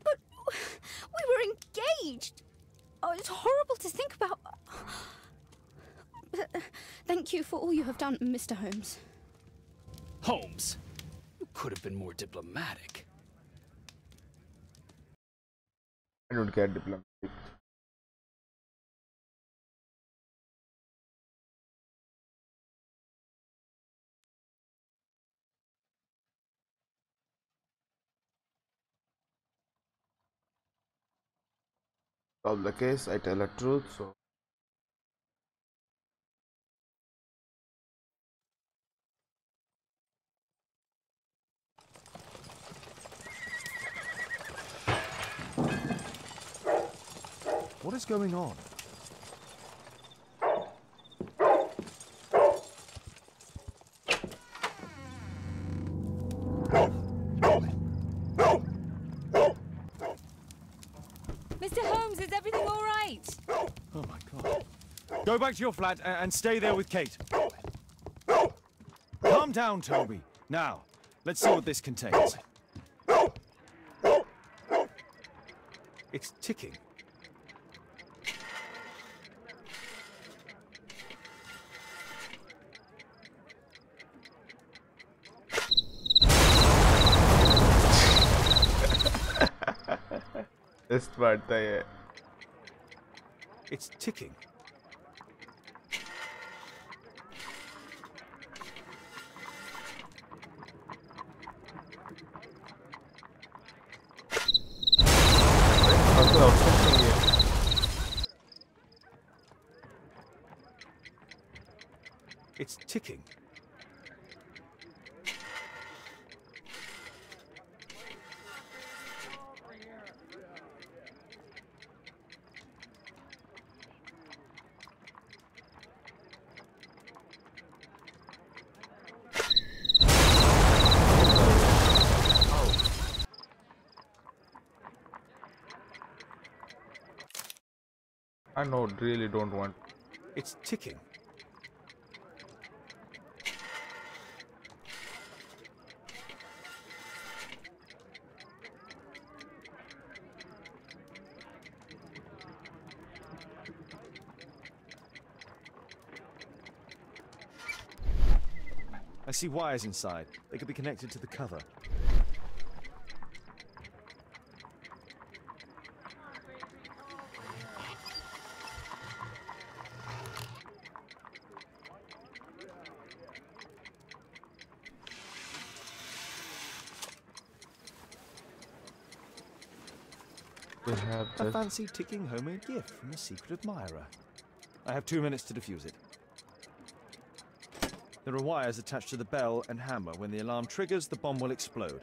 But we were engaged. Oh, it's horrible to think about. Thank you for all you have done, Mr. Holmes. Holmes, you could have been more diplomatic. I don't get diplomatic. Solve the case, I tell the truth, so What is going on? Mr. Holmes, is everything all right? Oh my God. Go back to your flat and stay there with Kate. Calm down, Toby. Now, Let's see what this contains. It's ticking. Taste बढ़ता है. It's ticking. It's ticking. I know, really don't want. It's ticking. I see wires inside. They could be connected to the cover. We have A fancy ticking homemade gift from a secret admirer. I have 2 minutes to defuse it. There are wires attached to the bell and hammer. When the alarm triggers, the bomb will explode.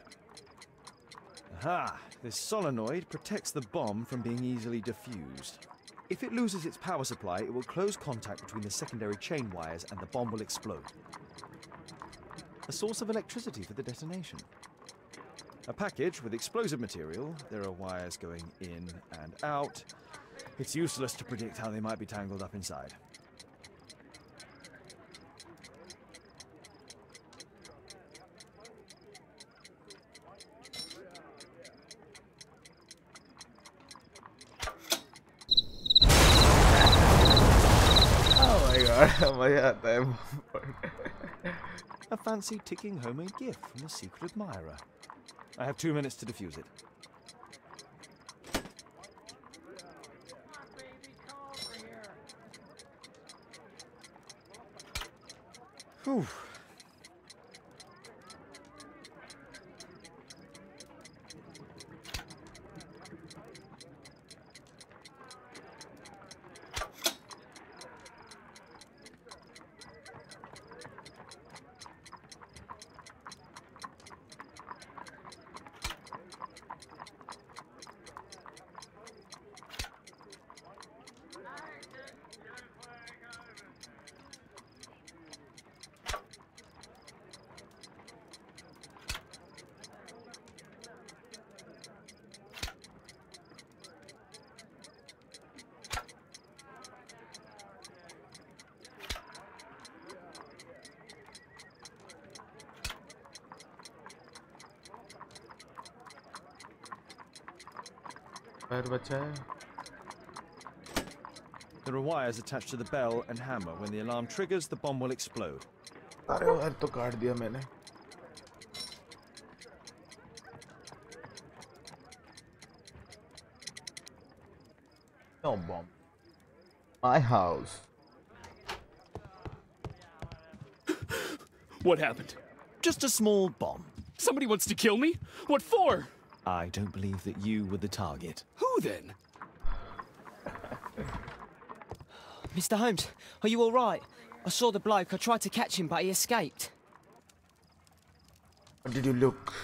Aha! This solenoid protects the bomb from being easily diffused. If it loses its power supply, it will close contact between the secondary chain wires and the bomb will explode. A source of electricity for the detonation. A package with explosive material. There are wires going in and out. It's useless to predict how they might be tangled up inside. Oh my god, मजा आता है. A fancy ticking homemade gift from a secret admirer. I have 2 minutes to defuse it. Whew. There are wires attached to the bell and hammer. When the alarm triggers, the bomb will explode. अरे यार तो काट दिया मैंने. No bomb. My house. What happened? Just a small bomb. Somebody wants to kill me? What for? I don't believe that you were the target. Who then? Mr. Holmes, are you all right? I saw the bloke. I tried to catch him, but he escaped. What did you look?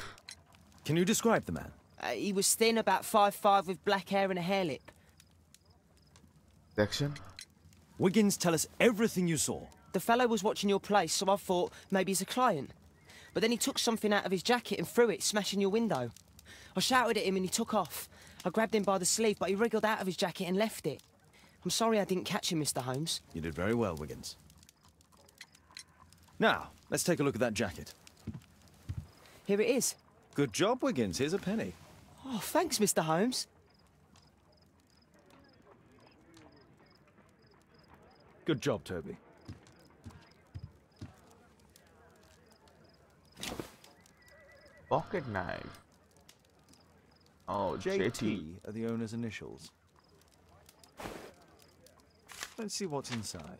Can you describe the man? He was thin, about 5'5", with black hair and a hair lip. Section? Wiggins, tell us everything you saw. The fellow was watching your place, so I thought maybe he's a client. But then he took something out of his jacket and threw it, smashing your window. I shouted at him and he took off. I grabbed him by the sleeve, but he wriggled out of his jacket and left it. I'm sorry I didn't catch him, Mr. Holmes. You did very well, Wiggins. Now, let's take a look at that jacket. Here it is. Good job, Wiggins. Here's a penny. Oh, thanks, Mr. Holmes. Good job, Toby. Pocket knife. Oh, JT are the owner's initials. Let's see what's inside.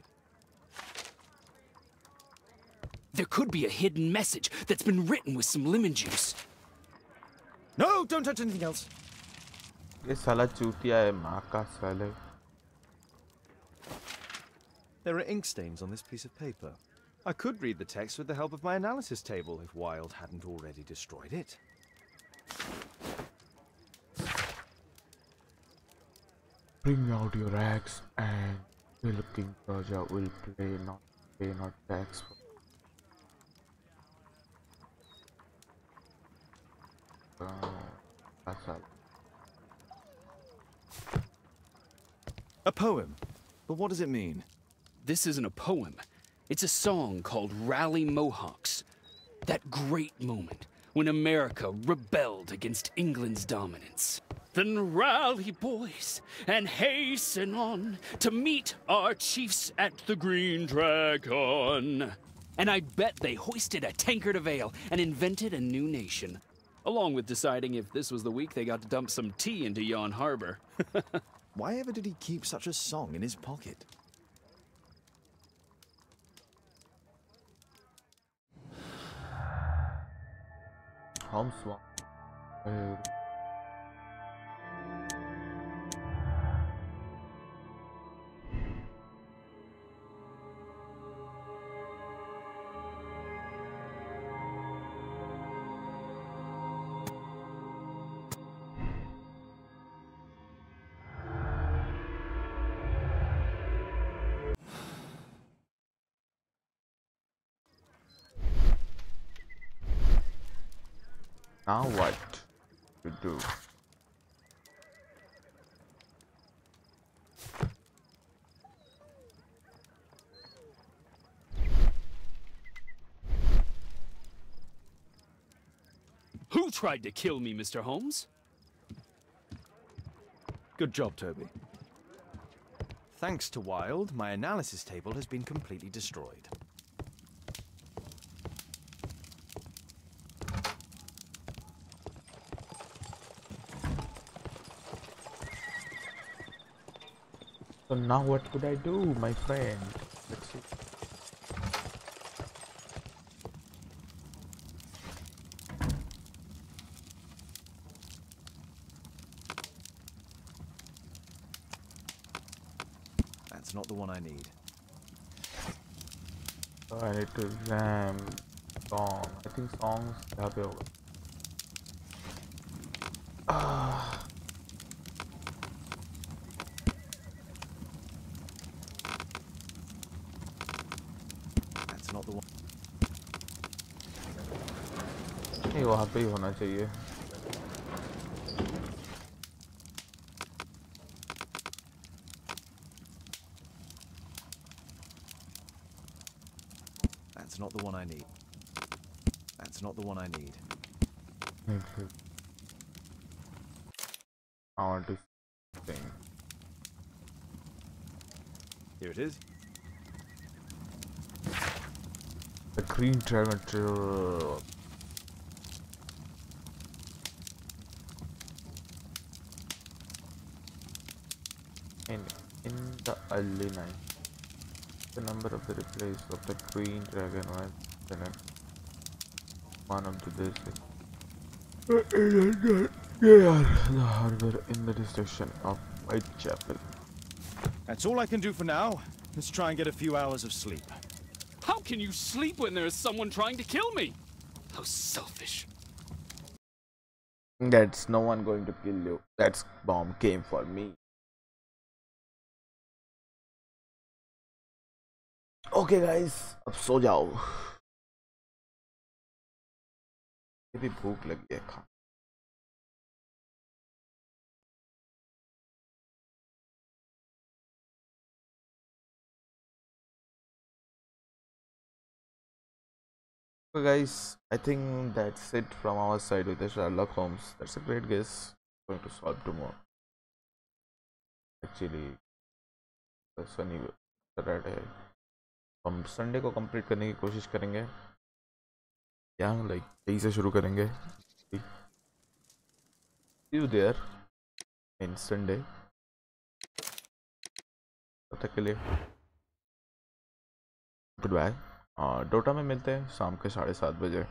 There could be a hidden message that's been written with some lemon juice. No, don't touch anything else. ये साला चूतिया है माँ का साले. There are ink stains on this piece of paper. I could read the text with the help of my analysis table if Wilde hadn't already destroyed it. Bring out your axe and the King Raja will pay not tax. A poem. But what does it mean? This isn't a poem. It's a song called Rally Mohawks. That great moment when America rebelled against England's dominance. Then rally, boys, and hasten on to meet our chiefs at the Green Dragon. And I bet they hoisted a tankard of ale and invented a new nation. Along with deciding if this was the week they got to dump some tea into Yon Harbor. Why ever did he keep such a song in his pocket? Holmes one. Now what to do? Who tried to kill me, Mr. Holmes? Good job, Toby. Thanks to Wilde, my analysis table has been completely destroyed. So now what could I do, my friend? Let's see. That's not the one I need. So I need to ram song. I think songs have a That's not the one. नहीं वहाँ पे ही होना चाहिए. That's not the one I need. That's not the one I need. I want to sing. Here it is. The Green Dragon. In the early 90s, the number of the replays of the Green Dragon was one of the basic. The harbor in the district of Whitechapel. That's all I can do for now. Let's try and get a few hours of sleep. How can you sleep when there is someone trying to kill me? How selfish. That's no one going to kill you. That's bomb came for me. Okay guys, अब सो जाओ. ये भी भूख लगी है. So guys, I think that's it from our side with the Sherlock Holmes. That's a great guess. Going to solve tomorrow. Actually, Shani Saturday हम Sunday को complete करने की कोशिश करेंगे या लाइक यही से शुरू करेंगे. See you there in Sunday. तब तक के लिए गुड बाय. डोटा में मिलते हैं शाम के 7:30 बजे.